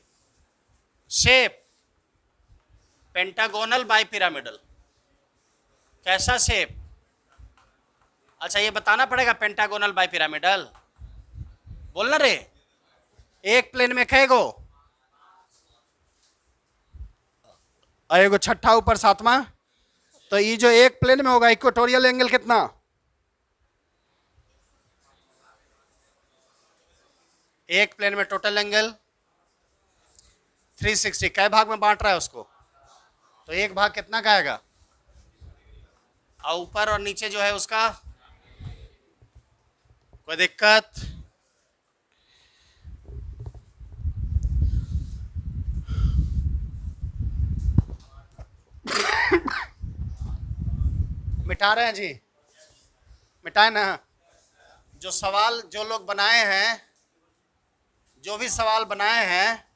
shape pentagonal bipyramidal, कैसा शेप? अच्छा ये बताना पड़ेगा पेंटागोनल बाइपिरामिडल, बोलना रे। एक प्लेन में कहेगो, आएगो छठा ऊपर सातवां, तो ये जो एक प्लेन में होगा इक्वेटोरियल एंगल कितना? एक प्लेन में टोटल एंगल 360, कै भाग में बांट रहा है उसको, तो एक भाग कितना का आएगा? और ऊपर और नीचे जो है उसका कोई दिक्कत? मिटा रहे हैं जी, मिटाए ना। जो सवाल जो लोग बनाए हैं, जो भी सवाल बनाए हैं,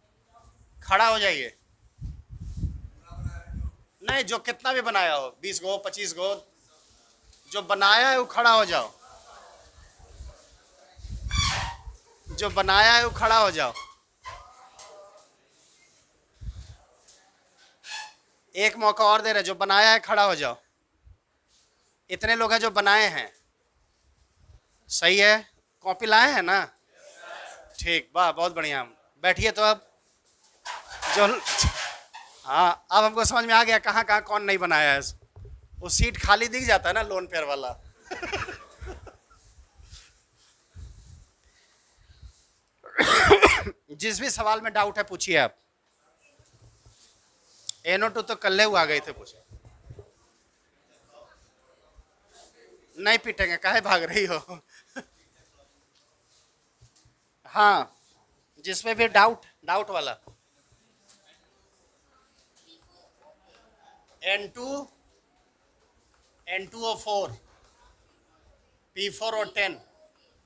खड़ा हो जाइए। नहीं, जो कितना भी बनाया हो, 20 गो 25 गो, जो बनाया है वो खड़ा हो जाओ, जो बनाया है वो खड़ा हो जाओ। एक मौका और दे रहे, जो बनाया है खड़ा हो जाओ। इतने लोग हैं जो बनाए हैं, सही है। कॉपी लाए हैं ना? ठीक, वाह बहुत बढ़िया। बैठिए तो अब जो, हाँ अब हमको समझ में आ गया कहाँ कहाँ कौन नहीं बनाया है। वो सीट खाली दिख जाता है ना लोन पेयर वाला। जिस भी सवाल में डाउट है पूछिए आप। NO2 तो कल हुआ आ गए थे, पूछे। नहीं पीटेंगे, काहे भाग रही हो? हाँ, जिसमें भी डाउट वाला। N2O4, P4 और 10,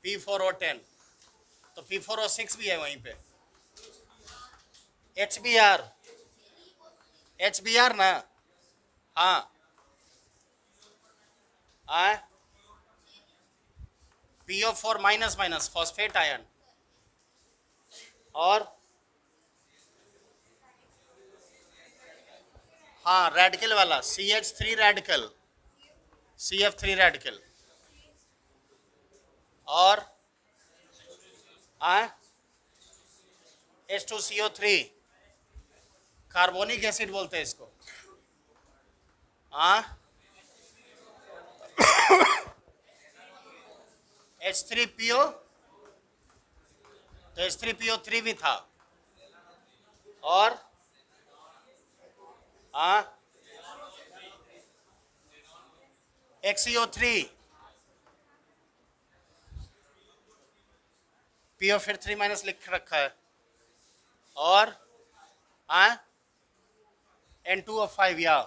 P4 और 10, तो P4 और 6 भी है वहीं पे। HBr ना, हाँ PO4 minus minus phosphate ion, और हाँ रेडिकल वाला CH3 रेडिकल, CF3 रेडिकल, और H2CO3 कार्बोनिक एसिड बोलते हैं इसको। H3PO, तो H3PO3 भी था, और XCO3, PO फिर 3 माइनस लिख रखा है, और N2O5 या,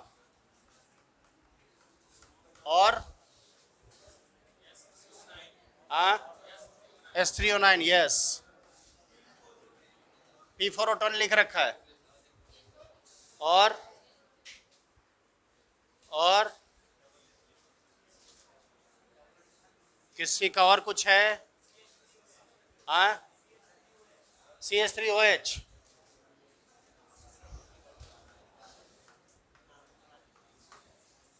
और S3O9 यस, P4O10 लिख रखा है, और किसी का और कुछ है? CH3OH,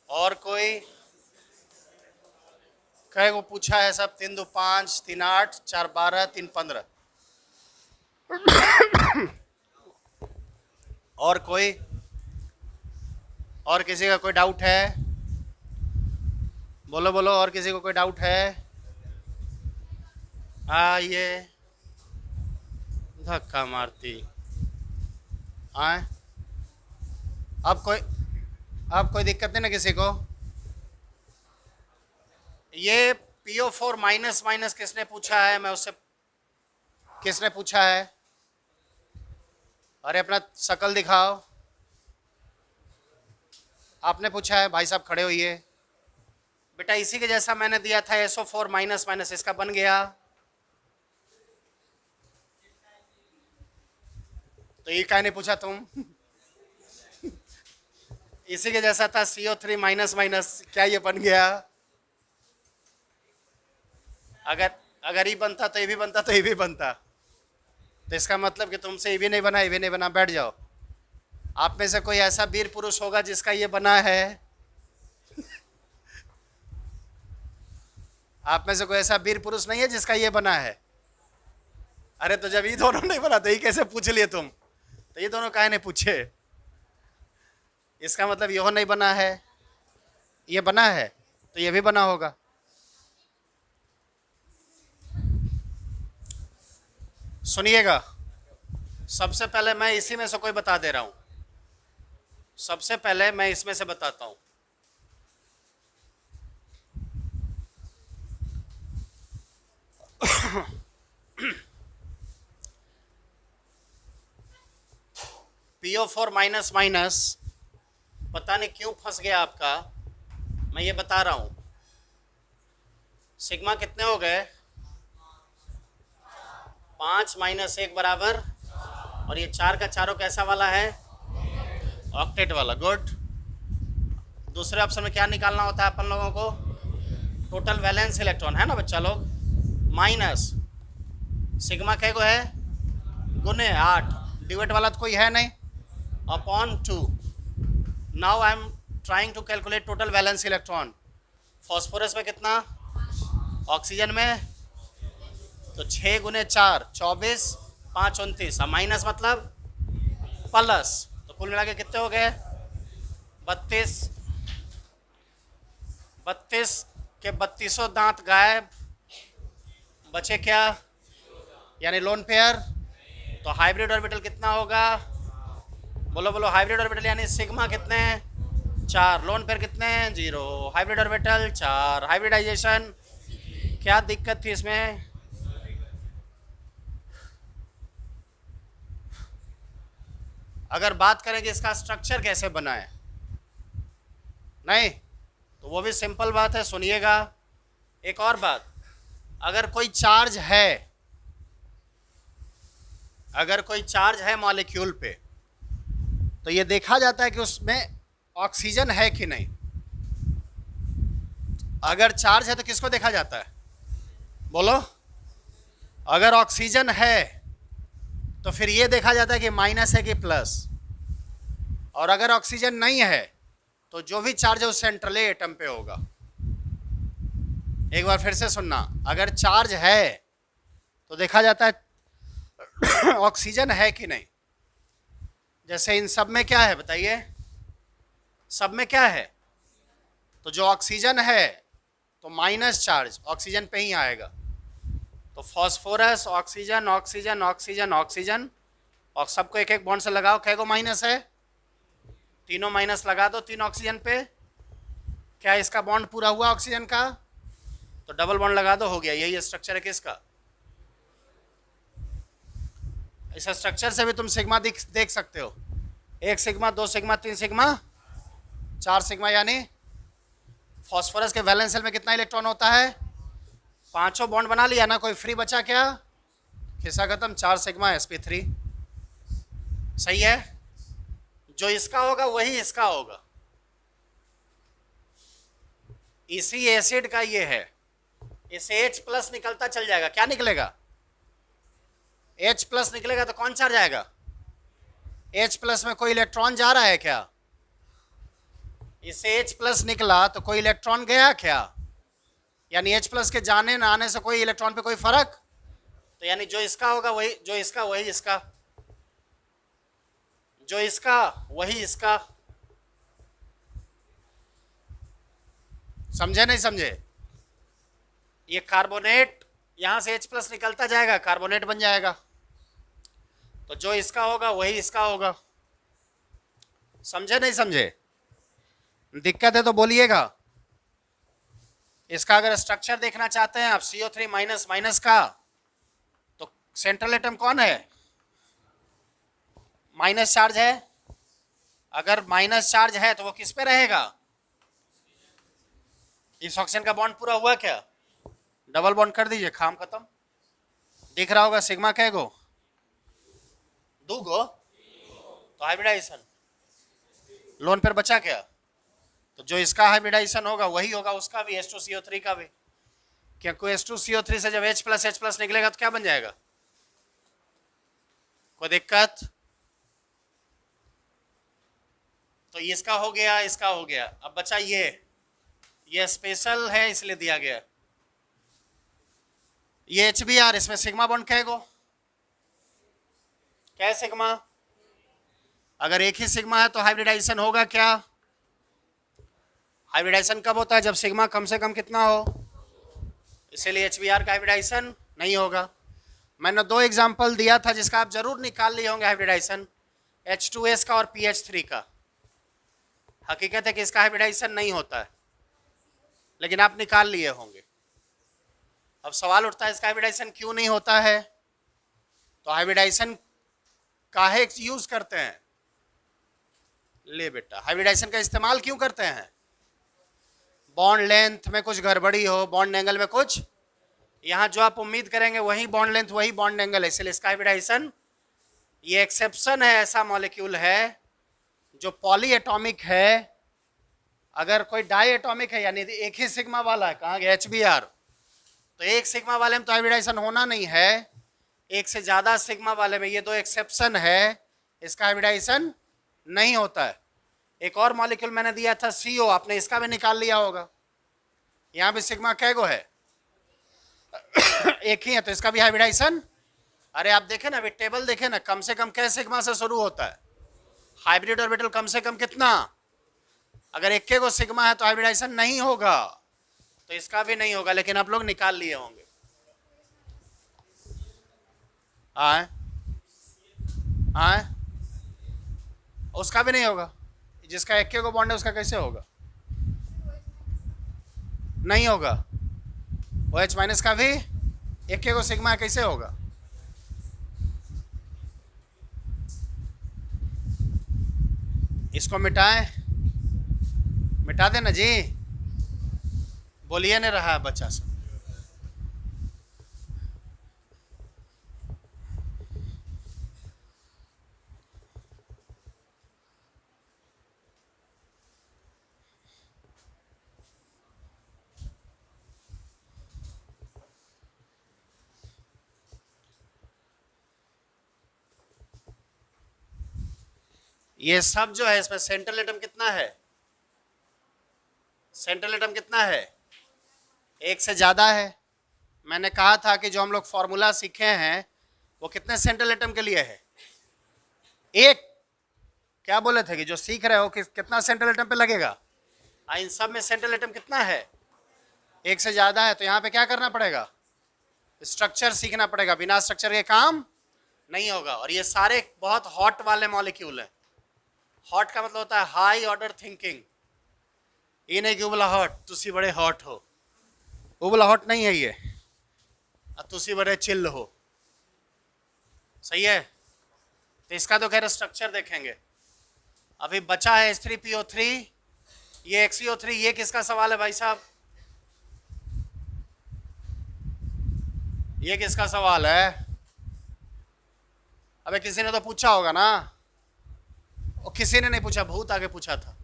और कोई? कहे को पूछा है सब? 3 2 5, 3 8, 4 12, 3 15। और कोई? और किसी का कोई डाउट है? बोलो बोलो, और किसी को कोई डाउट है? ये धक्का मारती। अब कोई दिक्कत नहीं ना किसी को? ये PO4 माइनस माइनस किसने पूछा है? मैं उससे, किसने पूछा है? अरे अपना शकल दिखाओ। आपने पूछा है, भाई साहब खड़े होइए बेटा, इसी के जैसा मैंने दिया था SO4 माइनस माइनस, इसका बन गया। तो ये क्या नहीं पूछा तुम? इसी के जैसा था CO3 माइनस माइनस, क्या ये बन गया? अगर ये बनता तो ये भी बनता, तो ये भी बनता। तो इसका मतलब कि तुमसे ये भी नहीं बना, ये भी नहीं बना, बैठ जाओ। आप में से कोई ऐसा वीर पुरुष होगा जिसका ये बना है? आप में से कोई ऐसा वीर पुरुष नहीं है जिसका ये बना है? अरे तो जब ये दोनों नहीं बना तो ये कैसे पूछ लिए तुम? तो ये दोनों काहे नहीं पूछे? इसका मतलब यह नहीं बना है, ये बना है, तो ये भी बना होगा। सुनिएगा, सबसे पहले मैं इसी में से कोई बता दे रहा हूं। सबसे पहले मैं इसमें से बताता हूं। PO4 माइनस माइनस, पता नहीं क्यों फंस गया आपका, मैं ये बता रहा हूं। सिग्मा कितने हो गए? 5 माइनस 1 बराबर, और ये 4 का चारों कैसा वाला है? ऑक्टेट वाला। गुड। दूसरे ऑप्शन में क्या निकालना होता है अपन लोगों को? टोटल वैलेंस इलेक्ट्रॉन, है ना बच्चा लोग? माइनस सिग्मा क्या को है? गुने 8, डिवाइड वाला तो कोई है नहीं, upon 2। Now I am trying to calculate total valence electron. Phosphorus में कितना? ऑक्सीजन में तो 6 गुने 4 24, 5 29, अब माइनस मतलब प्लस, तो कुल मिला के कितने हो गए? 32। 32 के 32 दांत गायब, बचे क्या? यानी लोन पेयर। तो हाइब्रिड ऑर्बिटल कितना होगा? बोलो बोलो, हाइब्रिड ऑर्बिटल यानी सिग्मा कितने? 4। लोन पेयर कितने? 0। Hybrid orbital 4। हाइब्रिडाइजेशन, क्या दिक्कत थी इसमें? अगर बात करें कि इसका स्ट्रक्चर कैसे बना है, नहीं तो वो भी सिंपल बात है, सुनिएगा। एक और बात, अगर कोई चार्ज है, अगर कोई चार्ज है मॉलिक्यूल पे, तो ये देखा जाता है कि उसमें ऑक्सीजन है कि नहीं। अगर चार्ज है तो किसको देखा जाता है? बोलो। अगर ऑक्सीजन है तो फिर ये देखा जाता है कि माइनस है कि प्लस। और अगर ऑक्सीजन नहीं है तो जो भी चार्ज है वो सेंट्रल एटम पे होगा। एक बार फिर से सुनना, अगर चार्ज है तो देखा जाता है ऑक्सीजन है कि नहीं। जैसे इन सब में क्या है बताइए? सब में क्या है? तो जो ऑक्सीजन है तो माइनस चार्ज ऑक्सीजन पे ही आएगा। तो phosphorus, oxygen, oxygen, oxygen, oxygen, और सबको एक एक बॉन्ड से लगाओ। कै को माइनस है? तीनों माइनस लगा दो 3 ऑक्सीजन पे। क्या इसका बॉन्ड पूरा हुआ ऑक्सीजन का? तो डबल बॉन्ड लगा दो, हो गया। यही स्ट्रक्चर है किसका? इस स्ट्रक्चर से भी तुम सिग्मा देख सकते हो। 1 सिग्मा, 2 सिग्मा, 3 सिग्मा, 4 सिग्मा। यानी फॉस्फोरस के वैलेंस शेल में कितना इलेक्ट्रॉन होता है? 5 बॉन्ड बना लिया ना, कोई फ्री बचा क्या? खिस्सा खत्म। 4 सिग्मा sp3। सही है। जो इसका होगा वही इसका होगा। इसी एसिड का ये है, इसे H प्लस निकलता चल जाएगा। क्या निकलेगा? H प्लस निकलेगा तो कौन चार्ज आएगा? H प्लस में कोई इलेक्ट्रॉन जा रहा है क्या? इसे H प्लस निकला तो कोई इलेक्ट्रॉन गया क्या? यानी H प्लस के जाने ना आने से कोई इलेक्ट्रॉन पे कोई फर्क? तो यानी जो इसका होगा वही, जो इसका वही इसका, जो इसका वही इसका। समझे नहीं समझे? ये कार्बोनेट यहां से H प्लस निकलता जाएगा, कार्बोनेट बन जाएगा। तो जो इसका होगा वही इसका होगा। समझे नहीं समझे? दिक्कत है तो बोलिएगा। इसका अगर स्ट्रक्चर देखना चाहते हैं आप CO3 माइनस माइनस का, तो सेंट्रल एटम कौन है? माइनस चार्ज है। अगर माइनस चार्ज है तो वो किस पे रहेगा? इस ऑक्सीजन का बॉन्ड पूरा हुआ क्या? डबल बॉन्ड कर दीजिए, काम खत्म। दिख रहा होगा सिग्मा कै गो? 2 गो। तो हाइब्रिडाइजेशन लोन पर बचा क्या? तो जो इसका हाइब्रिडाइजेशन होगा वही होगा उसका भी, H2CO3 का भी। क्योंकि H2CO3 से जब H+H+ निकलेगा तो क्या बन जाएगा? कोई दिक्कत? तो इसका हो गया, इसका हो गया। अब बचा ये स्पेशल है इसलिए दिया गया। ये HBr, इसमें सिग्मा बॉन्ड कै गो? क्या सिग्मा? अगर एक ही सिग्मा है तो हाइब्रिडाइजेशन होगा क्या? हाइब्रिडाइजेशन कब होता है? जब सिग्मा कम से कम कितना हो। इसीलिए HBr का हाइब्रिडाइजेशन नहीं होगा। मैंने 2 एग्जांपल दिया था जिसका आप जरूर निकाल लिए होंगे हाइब्रिडाइजेशन, H2S का और PH3 का। हकीकत है कि इसका हाइब्रिडाइजेशन नहीं होता है, लेकिन आप निकाल लिए होंगे। अब सवाल उठता है इसका हाइब्रिडाइजेशन क्यों नहीं होता है? तो हाइब्रिडाइजेशन काहे यूज करते हैं? ले बेटा, हाइब्रिडाइजेशन का इस्तेमाल क्यों करते हैं? बॉन्ड लेंथ में कुछ गड़बड़ी हो, बॉन्ड एंगल में कुछ, यहां जो आप उम्मीद करेंगे वही बॉन्ड लेंथ वही बॉन्ड एंगल है, इसलिए इसका हाइब्रिडाइजेशन, ये एक्सेप्शन है, ऐसा मॉलिक्यूल है जो पॉली एटॉमिक है। अगर कोई डाई एटॉमिक है यानी एक ही सिग्मा वाला है, कहाँ गया HBr, तो एक सिग्मा वाले में तो हाइब्रिडाइजेशन होना नहीं है, एक से ज्यादा सिग्मा वाले में, ये 2 एक्सेप्शन है, इसका हाइब्रिडाइजेशन नहीं होता है। एक और मॉलिक्यूल मैंने दिया था CO, आपने इसका भी निकाल लिया होगा। यहाँ भी सिग्मा कै गो है? एक ही है, तो इसका भी हाइब्रिडाइजेशन, अरे आप देखें ना अभी टेबल देखें ना, कम से कम कै सिग्मा से शुरू होता है? हाइब्रिड ऑर्बिटल कम से कम कितना? अगर एक गो सिग्मा है तो हाइब्रिडाइजेशन नहीं होगा, तो इसका भी नहीं होगा, लेकिन आप लोग निकाल लिए होंगे। आए आए उसका भी नहीं होगा। जिसका एक गो बॉन्ड है उसका कैसे होगा? नहीं होगा। OH- का भी एक गो सिग्मा कैसे होगा? इसको मिटाएं, मिटा देना जी, बोलिए नहीं रहा बच्चा सब। ये सब जो है इसमें सेंट्रल एटम कितना है? सेंट्रल एटम कितना है? एक से ज्यादा है। मैंने कहा था कि जो हम लोग फॉर्मूला सीखे हैं वो कितने सेंट्रल एटम के लिए है? एक। क्या बोले थे कि जो सीख रहे हो कि कितना सेंट्रल एटम पे लगेगा? इन सब में सेंट्रल एटम कितना है? एक से ज्यादा है। तो यहाँ पे क्या करना पड़ेगा? स्ट्रक्चर सीखना पड़ेगा, बिना स्ट्रक्चर के काम नहीं होगा। और ये सारे बहुत हॉट वाले मॉलिक्यूल हैं। हॉट का मतलब होता है हाई ऑर्डर थिंकिंग। ये नहीं कि उबला हॉट, तुसी बड़े हॉट हो, उबला हॉट नहीं है ये, तुसी बड़े चिल्ल हो। सही है? तो इसका तो खैर स्ट्रक्चर देखेंगे। अभी बचा है H3PO3, ये XCO3, ये किसका सवाल है भाई साहब? ये किसका सवाल है? अबे किसी ने तो पूछा होगा ना। और किसी ने नहीं पूछा, बहुत आगे पूछा था।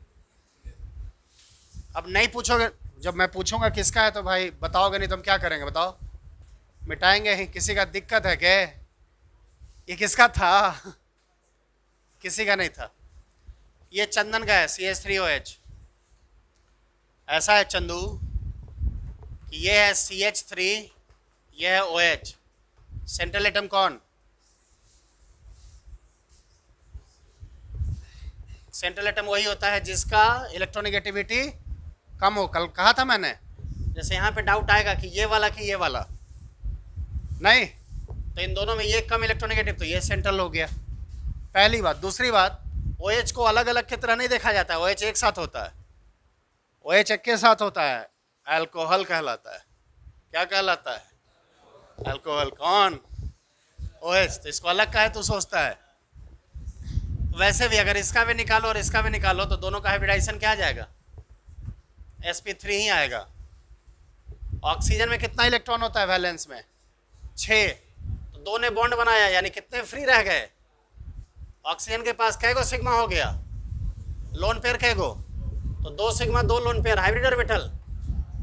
अब नहीं पूछोगे, जब मैं पूछूंगा किसका है तो भाई बताओगे नहीं तो हम क्या करेंगे बताओ? मिटाएंगे ही। किसी का दिक्कत है क्या? ये किसका था? किसी का नहीं था। ये चंदन का है, CH3OH। ऐसा है चंदू कि ये है CH3, ये है OH। सेंट्रल एटम कौन? सेंट्रल एटम वही होता है जिसका इलेक्ट्रोनेगेटिविटी कम हो। कल कहा था मैंने। जैसे यहाँ पे डाउट आएगा कि ये वाला कि ये वाला, नहीं तो इन दोनों में ये कम इलेक्ट्रोनेगेटिव, तो ये सेंट्रल हो गया, पहली बात। दूसरी बात, OH को अलग अलग की तरह नहीं देखा जाता है, OH एक साथ होता है। OH एक के साथ होता है, अल्कोहल कहलाता है। क्या कहलाता है? अल्कोहल। कौन? OH। तो इसको अलग का है तो सोचता है वैसे भी अगर इसका भी निकालो और इसका भी निकालो तो दोनों का हाइब्रिडाइजेशन क्या आ जाएगा, sp3 ही आएगा। ऑक्सीजन में कितना इलेक्ट्रॉन होता है वैलेंस में, 6। तो 2 ने बॉन्ड बनाया, यानी कितने फ्री रह गए। ऑक्सीजन के पास कैगो सिग्मा हो गया, लोन पेयर कैगो, तो 2 sigma 2 lone pair, hybrid orbital,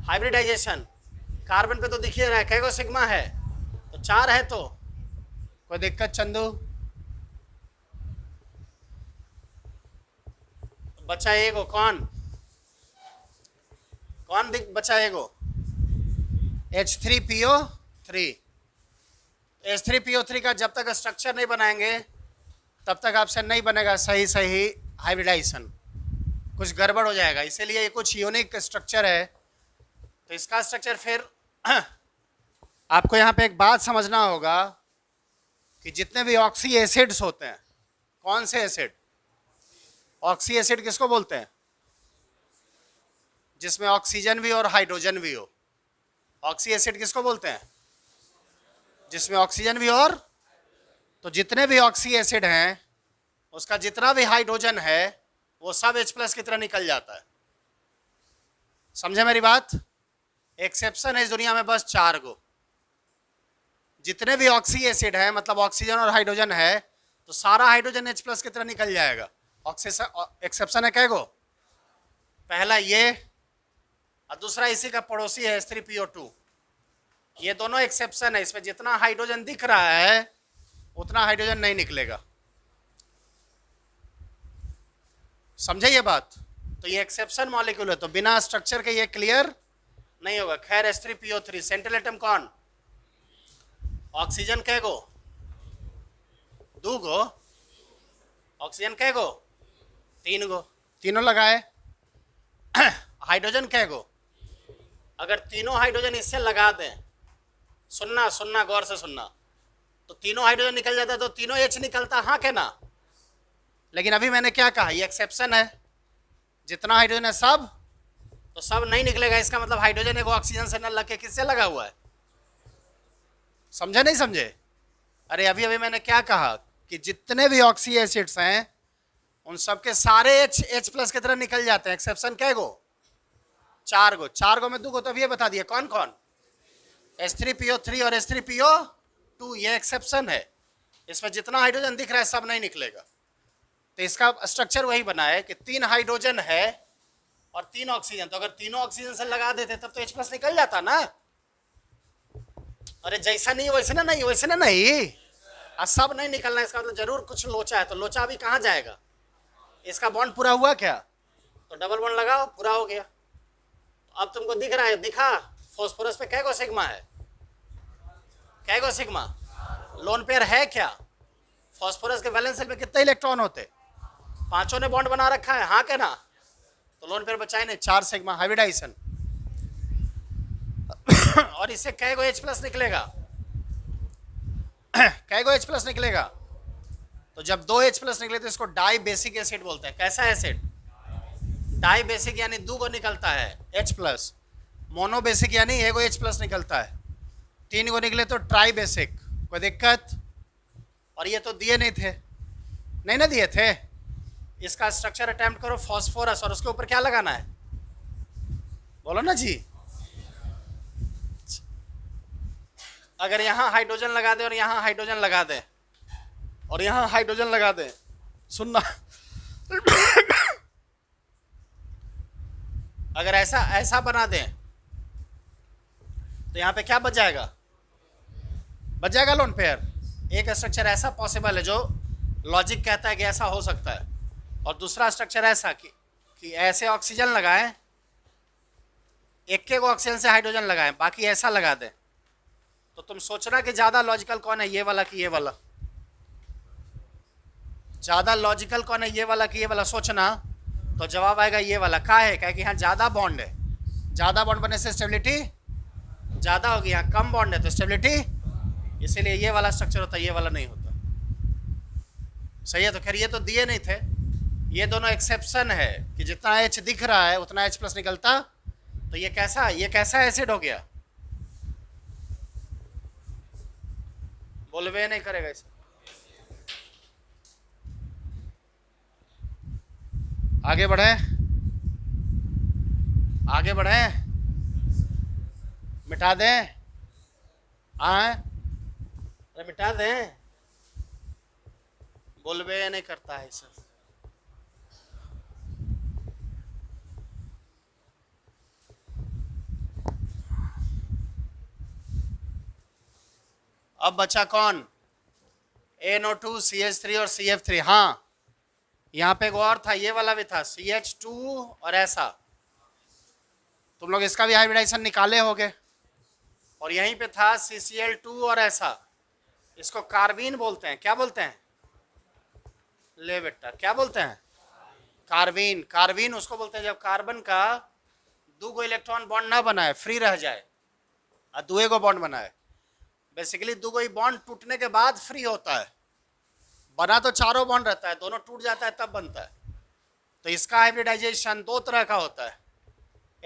hybridization. Carbon पे तो दिख ही रहा है कैगो सिग्मा है, तो 4 है। तो कोई दिक्कत चंदू? बचा एगो, कौन बचा एगो, H3PO3। H3PO3 का जब तक स्ट्रक्चर नहीं बनाएंगे तब तक आपसे नहीं बनेगा सही हाइब्रिडाइजेशन, कुछ गड़बड़ हो जाएगा। इसीलिए ये कुछ यूनिक स्ट्रक्चर है। तो इसका स्ट्रक्चर फिर आपको यहाँ पे एक बात समझना होगा कि जितने भी ऑक्सी एसिड्स होते हैं, कौन से एसिड, ऑक्सी एसिड किसको बोलते हैं, जिसमें ऑक्सीजन भी और हाइड्रोजन भी हो। ऑक्सी एसिड किसको बोलते हैं, जिसमें ऑक्सीजन भी और, तो जितने भी ऑक्सी एसिड हैं उसका जितना भी हाइड्रोजन है वो सब H+ की तरह निकल जाता है। समझे मेरी बात? एक्सेप्शन है इस दुनिया में बस 4 गो। जितने भी ऑक्सी एसिड है मतलब ऑक्सीजन और हाइड्रोजन है तो सारा हाइड्रोजन H+ की तरह निकल जाएगा। एक्सेप्शन है कै गो? पहला ये और दूसरा इसी का पड़ोसी है H3PO2। ये दोनों एक्सेप्शन है, इसमें जितना हाइड्रोजन दिख रहा है उतना हाइड्रोजन नहीं निकलेगा। समझे ये बात? तो ये एक्सेप्शन मॉलिक्यूल है, तो बिना स्ट्रक्चर के ये क्लियर नहीं होगा। खैर H3PO3 सेंट्रल एटम कौन, ऑक्सीजन कै गो, 2 गो, ऑक्सीजन कै गो, 3 गो, तीनों लगाए। हाइड्रोजन कै गो, अगर तीनों हाइड्रोजन इससे लगा दें, सुनना गौर से सुनना, तो तीनों हाइड्रोजन निकल जाता है, तो तीनों H निकलता, हाँ के ना। लेकिन अभी मैंने क्या कहा, ये एक्सेप्शन है, जितना हाइड्रोजन है सब, तो सब नहीं निकलेगा। इसका मतलब हाइड्रोजन एक ऑक्सीजन से न लग के किससे लगा हुआ है। समझे नहीं समझे? अरे अभी मैंने क्या कहा कि जितने भी ऑक्सी एसिड्स हैं उन सबके सारे H+ की तरह निकल जाते हैं। एक्सेप्शन कै गो, 4 गो। 4 गो में 2 गो तो अभी बता दिए कौन कौन, H3PO3 और H3PO2। ये एक्सेप्शन है, इसमें जितना हाइड्रोजन दिख रहा है सब नहीं निकलेगा। तो इसका स्ट्रक्चर वही बना है कि 3 हाइड्रोजन है और 3 ऑक्सीजन। तो अगर तीनों ऑक्सीजन से लगा देते तब तो H+ निकल जाता ना। अरे जैसा नहीं वैसे ना नहीं, वैसे ना नहीं, और सब नहीं निकलना। इसका मतलब जरूर कुछ लोचा है, तो लोचा अभी कहाँ जाएगा। इसका बॉन्ड पूरा हुआ क्या, तो डबल बॉन्ड लगाओ, पूरा हो गया। अब तुमको दिख रहा है, दिखा फास्फोरस पे कैगो सिग्मा है, कैगो सिग्मा लोन पेयर है क्या। फास्फोरस के वैलेंस शेल पे कितने इलेक्ट्रॉन होते, 5 ने बॉन्ड बना रखा है, हाँ क्या ना। तो लोन पेयर बचाए नहीं, 4 सिग्मा हाइब्रिडाइजेशन। और इससे कैगो H+ निकलेगा, कैगो H+ निकलेगा। तो जब 2 H+ निकले तो इसको डाई बेसिक एसिड बोलते हैं। कैसा एसिड, डाई बेसिक यानी 2 गो निकलता है H+। मोनो बेसिक यानी एगो H+ निकलता है। 3 गो निकले तो ट्राई बेसिक। कोई दिक्कत? और ये तो दिए नहीं थे, नहीं ना दिए थे। इसका स्ट्रक्चर अटेम्प्ट करो, फास्फोरस, और उसके ऊपर क्या लगाना है, बोलो ना जी। अगर यहाँ हाइड्रोजन लगा दे और यहाँ हाइड्रोजन लगा दे और यहाँ हाइड्रोजन लगा दे, सुनना अगर ऐसा बना दें तो यहाँ पे क्या बच जाएगा, बच जाएगा लोन पेयर। एक स्ट्रक्चर ऐसा पॉसिबल है जो लॉजिक कहता है कि ऐसा हो सकता है, और दूसरा स्ट्रक्चर ऐसा कि ऐसे ऑक्सीजन लगाएं, एक ऑक्सीजन से हाइड्रोजन लगाएं, बाकी ऐसा लगा दें। तो तुम सोचना कि ज़्यादा लॉजिकल कौन है, ये वाला कि ये वाला। ज़्यादा लॉजिकल कौन है, ये वाला कि ये वाला। सोचना तो जवाब आएगा ये वाला। क्या है, क्या कि यहाँ ज़्यादा बॉन्ड है, ज़्यादा बॉन्ड बनने से स्टेबिलिटी ज़्यादा होगी, यहाँ कम बॉन्ड है तो स्टेबिलिटी, इसीलिए ये वाला स्ट्रक्चर होता है, ये वाला नहीं होता। सही है? तो खैर ये तो दिए नहीं थे, ये दोनों एक्सेप्शन है कि जितना H दिख रहा है उतना H+ निकलता। तो ये कैसा एसिड हो गया, बोलवे नहीं करेगा इसे। आगे बढ़े, आगे बढ़े, मिटा दें, अरे मिटा दें, बोलबे नहीं करता है सर। अब बचा कौन? NO2, CH3 और CF3। हाँ, यहाँ पे एक और था, ये वाला भी था, CH2 और ऐसा। तुम लोग इसका भी हाइब्रिडाइजेशन निकाले होगे। और यहीं पे था CCl2 और ऐसा। इसको कार्बीन बोलते हैं। क्या बोलते हैं? ले बेटा, क्या बोलते हैं? कार्बीन। कार्बीन उसको बोलते हैं जब कार्बन का 2 इलेक्ट्रॉन बॉन्ड ना बनाए, फ्री रह जाए, और 2 बॉन्ड बनाए। बेसिकली 2 बॉन्ड टूटने के बाद फ्री होता है, बना तो 4 बॉन्ड रहता है, दोनों टूट जाता है तब बनता है। तो इसका हाइब्रिडाइजेशन 2 तरह का होता है,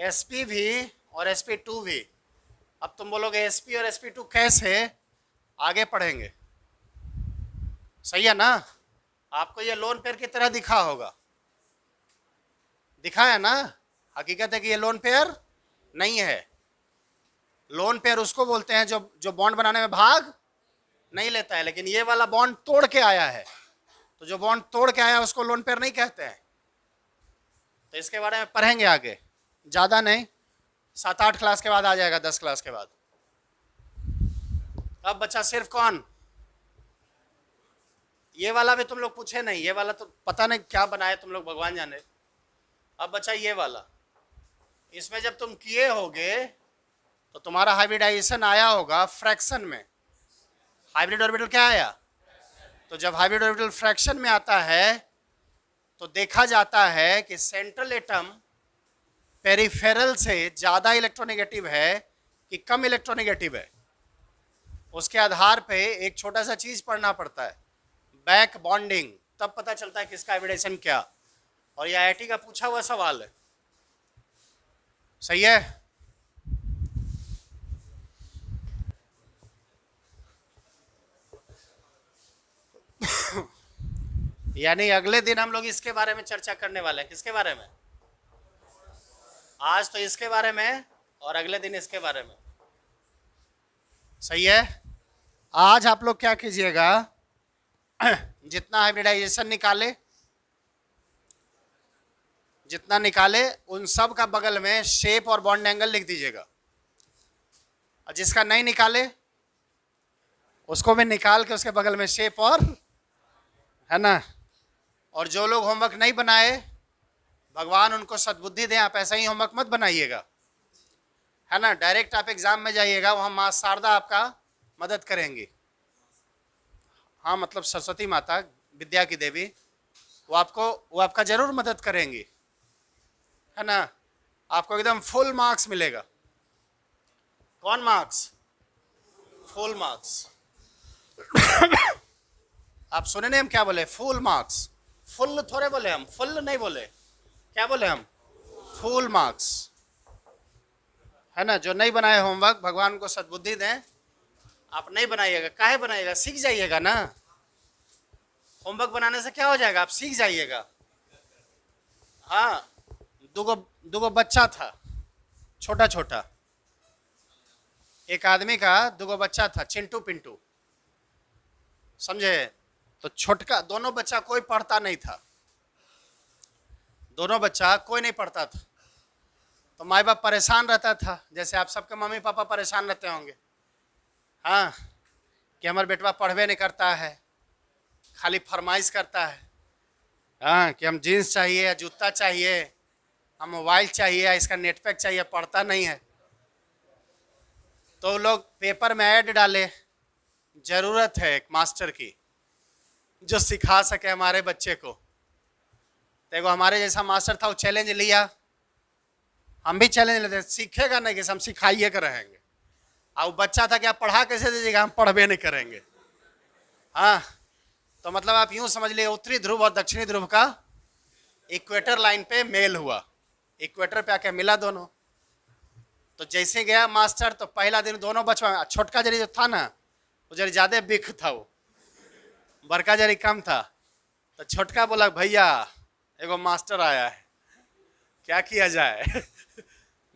sp भी और sp2 भी। अब तुम बोलोगे sp और sp2 कैसे, आगे पढ़ेंगे। सही है ना? आपको ये लोन पेयर की तरह दिखा होगा, दिखा है ना? हकीकत है कि ये लोन पेयर नहीं है। लोन पेयर उसको बोलते हैं जो बॉन्ड बनाने में भाग नहीं लेता है, लेकिन ये वाला बॉन्ड तोड़ के आया है। तो जो बॉन्ड तोड़ के आया है उसको लोन पेयर नहीं कहते हैं। तो इसके बारे में पढ़ेंगे आगे, ज़्यादा नहीं, 7-8 क्लास के बाद आ जाएगा, 10 क्लास के बाद। अब बचा सिर्फ कौन? ये वाला भी तुम लोग पूछे नहीं, ये वाला तो पता नहीं क्या बनाए तुम लोग, भगवान जाने। अब बचा ये वाला। इसमें जब तुम किए होगे तो तुम्हारा हाइब्रिडाइजेशन आया होगा फ्रैक्शन में। हाइब्रिड ऑर्बिटल क्या आया? तो जब हाइब्रिड ऑर्बिटल फ्रैक्शन में आता है तो देखा जाता है कि सेंट्रल एटम पेरिफेरल से ज़्यादा इलेक्ट्रोनेगेटिव है कि कम इलेक्ट्रोनेगेटिव है। उसके आधार पे एक छोटा सा चीज़ पढ़ना पड़ता है, बैक बॉन्डिंग, तब पता चलता है किसका हाइब्रिडाइजेशन क्या। और ये IIT का पूछा हुआ सवाल है। सही है? यानी अगले दिन हम लोग इसके बारे में चर्चा करने वाले हैं। किसके बारे में? आज तो इसके बारे में और अगले दिन इसके बारे में। सही है? आज आप लोग क्या कीजिएगा, जितना हाइब्रिडाइजेशन निकाले, जितना निकाले उन सब का बगल में शेप और बॉन्ड एंगल लिख दीजिएगा। और जिसका नहीं निकाले उसको भी निकाल के उसके बगल में शेप और, है ना। और जो लोग होमवर्क नहीं बनाए, भगवान उनको सद्बुद्धि दें, आप ऐसा ही होमवर्क मत बनाइएगा, है ना। डायरेक्ट आप एग्जाम में जाइएगा, वहाँ माँ शारदा आपका मदद करेंगी। हाँ, मतलब सरस्वती माता, विद्या की देवी, वो आपका जरूर मदद करेंगी, है ना। आपको एकदम फुल मार्क्स मिलेगा। कौन मार्क्स? Full marks. आप सुने नहीं हम क्या बोले? Full marks. फुल थोड़े बोले हम, फुल नहीं बोले, क्या बोले हम? फुल मार्क्स, है ना। जो नहीं बनाए होमवर्क, भगवान को सद्बुद्धि दें, आप नहीं बनाइएगा। काहे बनाइएगा? सीख जाइएगा ना। होमवर्क बनाने से क्या हो जाएगा? आप सीख जाइएगा। हाँ, दुगो बच्चा था, छोटा छोटा, एक आदमी का 2 बच्चा था, चिंटू पिंटू, समझे। तो छोटका दोनों बच्चा कोई पढ़ता नहीं था, दोनों बच्चा कोई नहीं पढ़ता था। तो माँ बाप परेशान रहता था, जैसे आप सबके मम्मी पापा परेशान रहते होंगे, हाँ, कि हमारा बेटवा पढ़वे नहीं करता है, खाली फरमाइश करता है, हाँ, कि हम जीन्स चाहिए या जूता चाहिए, हम मोबाइल चाहिए, इसका नेट पैक चाहिए, पढ़ता नहीं है। तो लोग पेपर में ऐड डाले, ज़रूरत है एक मास्टर की जो सिखा सके हमारे बच्चे को। देखो, हमारे जैसा मास्टर था, वो चैलेंज लिया, हम भी चैलेंज लेते, सीखेगा नहीं कि हम सिखाइए कर रहेंगे। और बच्चा था कि आप पढ़ा कैसे दीजिएगा, हम पढ़वे नहीं करेंगे। हाँ, तो मतलब आप यूं समझ लिए, उत्तरी ध्रुव और दक्षिणी ध्रुव का इक्वेटर लाइन पे मेल हुआ, इक्वेटर पे आके मिला दोनों। तो जैसे गया मास्टर, तो पहला दिन दोनों बचवा, छोटका जरी जो था ना, वो जरी ज़्यादा बिख था, वो बड़का जरी कम था। तो छोटका बोला, भैया एगो मास्टर आया है, क्या किया जाए?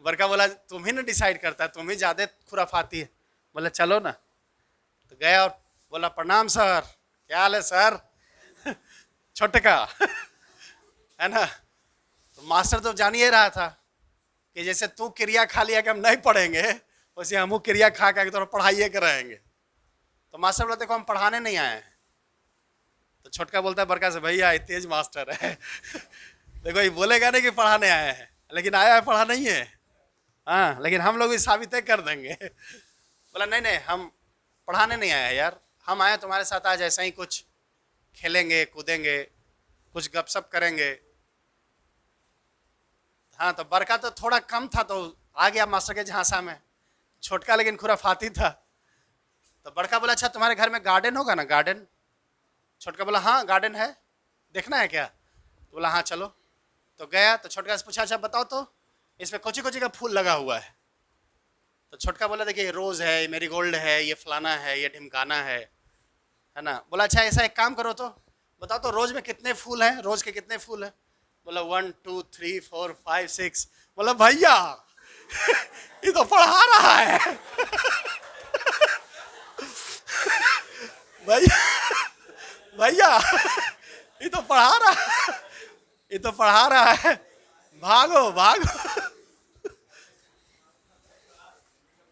बड़का बोला तुम ही ना डिसाइड करता है, तुम ही ज्यादा खुराफाती है। बोला चलो ना। तो गया और बोला प्रणाम सर, क्या हाल है सर? छोटका है ना। तो मास्टर तो जान ही रहा था कि जैसे तू क्रिया खा लिया कि हम नहीं पढ़ेंगे, वैसे हम क्रिया खा के तो पढ़ाइए के रहेंगे। तो मास्टर बोला देखो हम पढ़ाने नहीं आए हैं। तो छोटका बोलता है बड़का से भैया ये तेज मास्टर है। देखो ये बोलेगा नहीं कि पढ़ाने आए हैं, लेकिन आया है पढ़ा नहीं है। हाँ लेकिन हम लोग भी साबित कर देंगे। बोला नहीं नहीं हम पढ़ाने नहीं आए हैं यार, हम आए तुम्हारे साथ आज ऐसा ही कुछ खेलेंगे कूदेंगे, कुछ गपशप करेंगे। हाँ तो बड़का तो थोड़ा कम था तो आ गया मास्टर के झांसा में, छोटका लेकिन खुराफाती था। तो बड़का बोला अच्छा तुम्हारे घर में गार्डन होगा ना, गार्डन? छोटका बोला हाँ गार्डन है, देखना है क्या? तो बोला हाँ चलो। तो गया तो छोटका से पूछा अच्छा बताओ तो इसमें कोची कोची का फूल लगा हुआ है? तो छोटका बोला देखिए रोज है, ये मेरीगोल्ड है, ये फलाना है, ये ढिमकाना है ना। बोला अच्छा ऐसा एक काम करो तो बताओ तो रोज में कितने फूल हैं, रोज के कितने फूल हैं? बोला 1 2 3 4 5 6। बोला भैया ये तो पढ़ा रहा है। भैया भैया ये तो पढ़ा रहा है, ये तो पढ़ा रहा है, भागो भागो।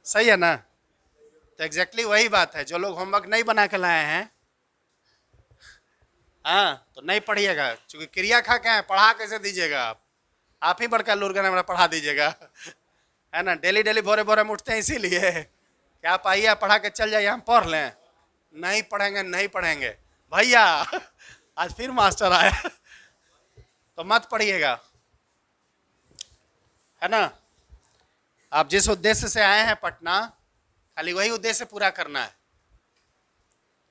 सही है ना। तो एग्जैक्टली वही बात है, जो लोग होमवर्क नहीं बना के लाए हैं हाँ तो नहीं पढ़िएगा, क्योंकि क्रिया खा के हैं, पढ़ा कैसे दीजिएगा? आप ही बड़का लुरगन हमारा पढ़ा दीजिएगा, है ना। डेली डेली भोरे भोरे हम उठते हैं इसीलिए कि आप आइए पढ़ा के चल जाइए, हम पढ़ लें। नहीं पढ़ेंगे नहीं पढ़ेंगे भैया। आज फिर मास्टर आया तो मत पढ़िएगा, है ना। आप जिस उद्देश्य से आए हैं पटना, खाली वही उद्देश्य पूरा करना है।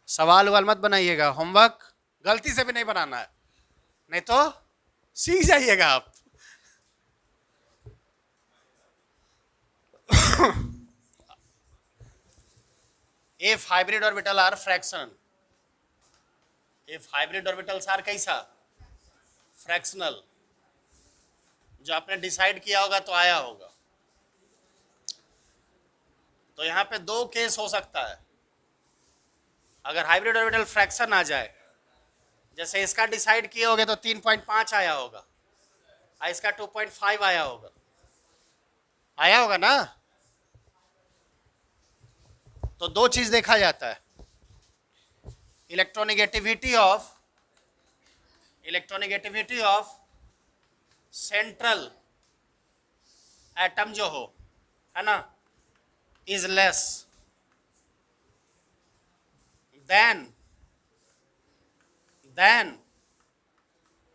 सवाल वाल मत बनाइएगा, होमवर्क गलती से भी नहीं बनाना है, नहीं तो सीख जाइएगा आप। if hybrid orbital are fraction, if hybrid orbitals are कैसा? फ्रैक्शनल। जो आपने डिसाइड किया होगा तो आया होगा। तो यहां पे दो केस हो सकता है। अगर हाइब्रिड ऑर्बिटल फ्रैक्शन आ जाए, जैसे इसका डिसाइड किए होगे तो 3.5 आया होगा, इसका 2.5 आया होगा, आया होगा ना। तो दो चीज देखा जाता है, इलेक्ट्रोनेगेटिविटी ऑफ सेंट्रल एटम जो हो, है ना, इज लेस देन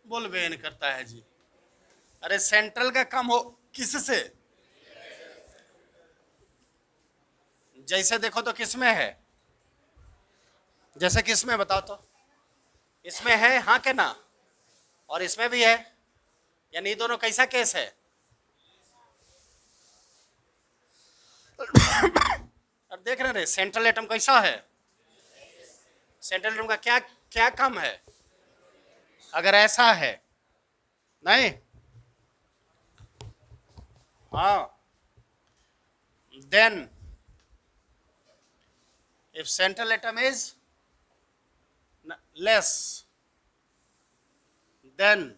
बोलबेन करता है जी। अरे सेंट्रल का कम हो किससे? जैसे देखो तो किसमें है, जैसे किसमें बताओ तो? इसमें है हाँ के ना, और इसमें भी है, यानी ये दोनों कैसा केस है? अब देख रहे हैं सेंट्रल एटम कैसा है, सेंट्रल एटम का क्या क्या कम है? अगर ऐसा है नहीं, हाँ, then if central atom is less, then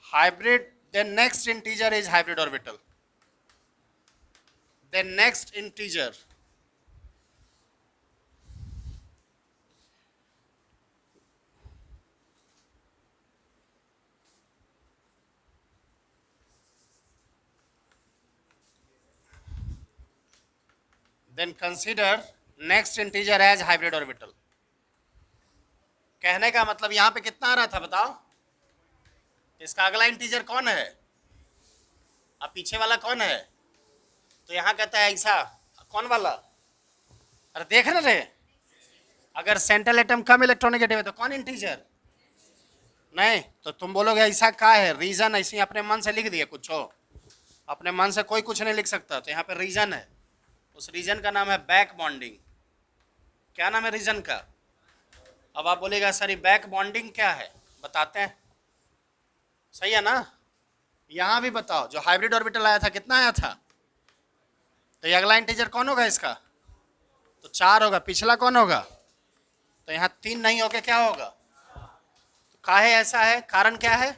hybrid, then next integer is hybrid orbital, then next integer then consider next integer as hybrid orbital। कहने का मतलब यहां पे कितना आ रहा था बताओ? इसका अगला इंटीजर कौन है, अब पीछे वाला कौन है? तो यहां कहता है ऐसा, कौन वाला? अरे देख ना रे, अगर सेंट्रल एटम कम इलेक्ट्रोनेगेटिव है तो कौन इंटीजर? नहीं तो तुम बोलोगे ऐसा क्या है, रीजन ऐसे अपने मन से लिख दिए कुछ हो, अपने मन से कोई कुछ नहीं लिख सकता। तो यहाँ पे रीजन है, उस रीजन का नाम है बैक बॉन्डिंग। क्या नाम है रीजन का? अब आप बोलेगा सर ये बैक बॉन्डिंग क्या है, बताते हैं। सही है ना? यहां भी बताओ, जो हाइब्रिड ऑर्बिटल आया था कितना आया था? तो ये अगला इंटीजर कौन होगा इसका? तो 4 होगा। पिछला कौन होगा? तो यहाँ 3 नहीं होके क्या होगा? तो काहे ऐसा है, कारण क्या है?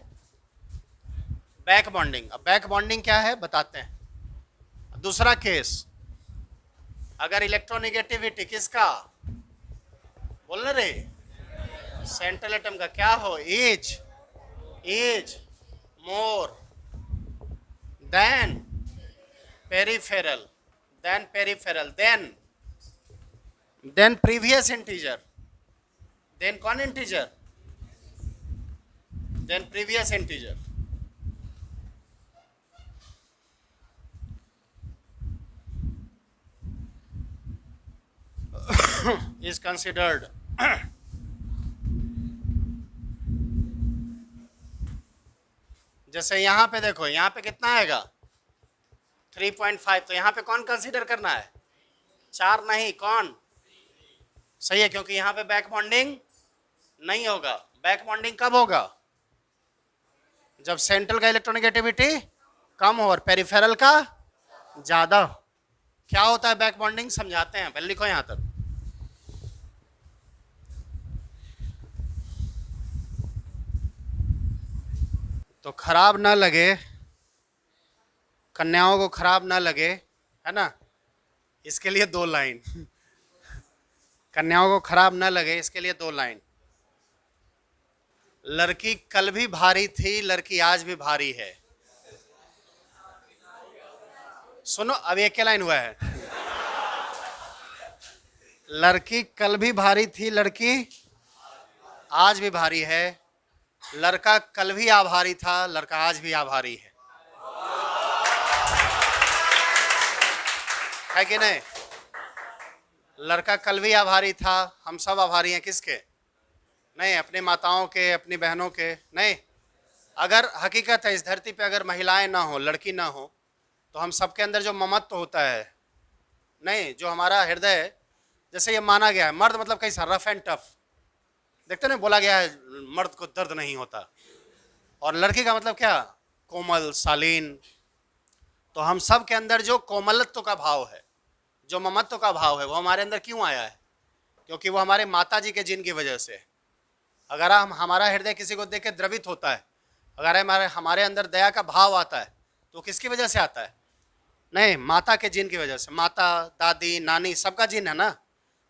Back bonding. अब बैक बॉन्डिंग क्या है बताते हैं। दूसरा केस, अगर इलेक्ट्रोनेगेटिविटी किसका बोल रहे, सेंट्रल एटम का क्या हो, as more than peripheral, then previous integer, then कौन integer? Then previous integer. is considered जैसे यहां पे देखो, यहां पे कितना आएगा 3.5, तो यहां पे कौन कंसीडर करना है? 4 नहीं, कौन? सही है, क्योंकि यहां पे बैक बॉन्डिंग नहीं होगा। बैक बॉन्डिंग कब होगा? जब सेंट्रल का इलेक्ट्रोनेगेटिविटी कम हो और पेरिफेरल का ज्यादा। क्या होता है बैक बॉन्डिंग, समझाते हैं, पहले लिखो यहां तक। तो खराब ना लगे, कन्याओं को खराब ना लगे, है ना, इसके लिए 2 लाइन। कन्याओं को खराब ना लगे इसके लिए 2 लाइन। लड़की कल भी भारी थी, लड़की आज भी भारी है। सुनो, अब एक क्या लाइन हुआ है? लड़की कल भी भारी थी, लड़की आज भी भारी है। लड़का कल भी आभारी था, लड़का आज भी आभारी है कि नहीं? लड़का कल भी आभारी था, हम सब आभारी हैं किसके? नहीं, अपनी माताओं के, अपनी बहनों के नहीं। अगर हकीकत है इस धरती पे अगर महिलाएं ना हो, लड़की ना हो, तो हम सबके अंदर जो ममत्व होता है, नहीं, जो हमारा हृदय, जैसे ये माना गया है मर्द मतलब कैसा, रफ एंड टफ। देखते ना, बोला गया है मर्द को दर्द नहीं होता, और लड़की का मतलब क्या, कोमल, शालीन। तो हम सब के अंदर जो कोमलत्व का भाव है, जो ममत्व का भाव है, वो हमारे अंदर क्यों आया है? क्योंकि वो हमारे माता जी के जिन की वजह से। अगर हमारा हृदय किसी को देख के द्रवित होता है, अगर हमारे अंदर दया का भाव आता है, तो किसकी वजह से आता है? नहीं, माता के जिन की वजह से। माता, दादी, नानी, सबका जिन है ना।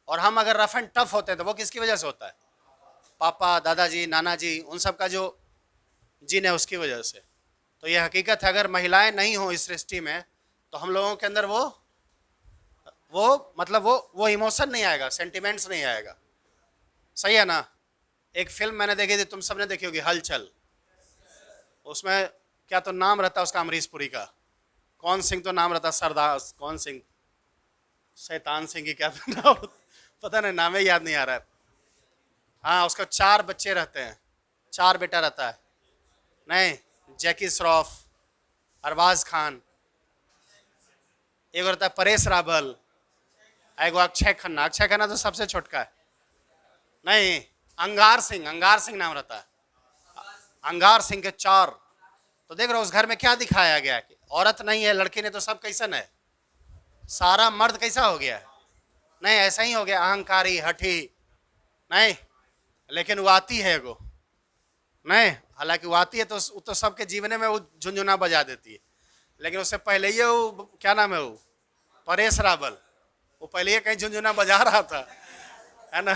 और हम अगर रफ एंड टफ होते हैं तो वो किसकी वजह से होता है? पापा, दादाजी, नाना जी, उन सब का जो जिन है उसकी वजह से। तो ये हकीकत है, अगर महिलाएं नहीं हो इस सृष्टि में, तो हम लोगों के अंदर वो इमोशन नहीं आएगा, सेंटिमेंट्स नहीं आएगा। सही है ना? एक फिल्म मैंने देखी थी, तुम सबने देखी होगी, हलचल। उसमें क्या तो नाम रहता उसका, अमरीश पुरी का, कौन सिंह तो नाम रहता, सरदार कौन सिंह, शैतान सिंह की क्या तो नाम, पता नहीं, नाम ही याद नहीं आ रहा है। हाँ, उसका 4 बच्चे रहते हैं, 4 बेटा रहता है। नहीं, जैकी श्रॉफ, अरबाज खान, एक रहता है परेश रावल, एक अक्षय खन्ना। अक्षय खन्ना तो सबसे छोटका है। नहीं, अंगार सिंह नाम रहता है। अंगार सिंह के 4। तो देख रहे हो उस घर में क्या दिखाया गया कि औरत नहीं है, लड़की ने, तो सब कैसन है, सारा मर्द कैसा हो गया है? नहीं, ऐसा ही हो गया, अहंकारी, हठी। नहीं, लेकिन वो आती है वो, नहीं, हालांकि वो आती है तो सबके जीवन में वो झुंझुना बजा देती है। लेकिन उससे पहले ही वो क्या नाम है, वो परेश रावल, वो पहले ही कहीं झुंझुना बजा रहा था, है ना।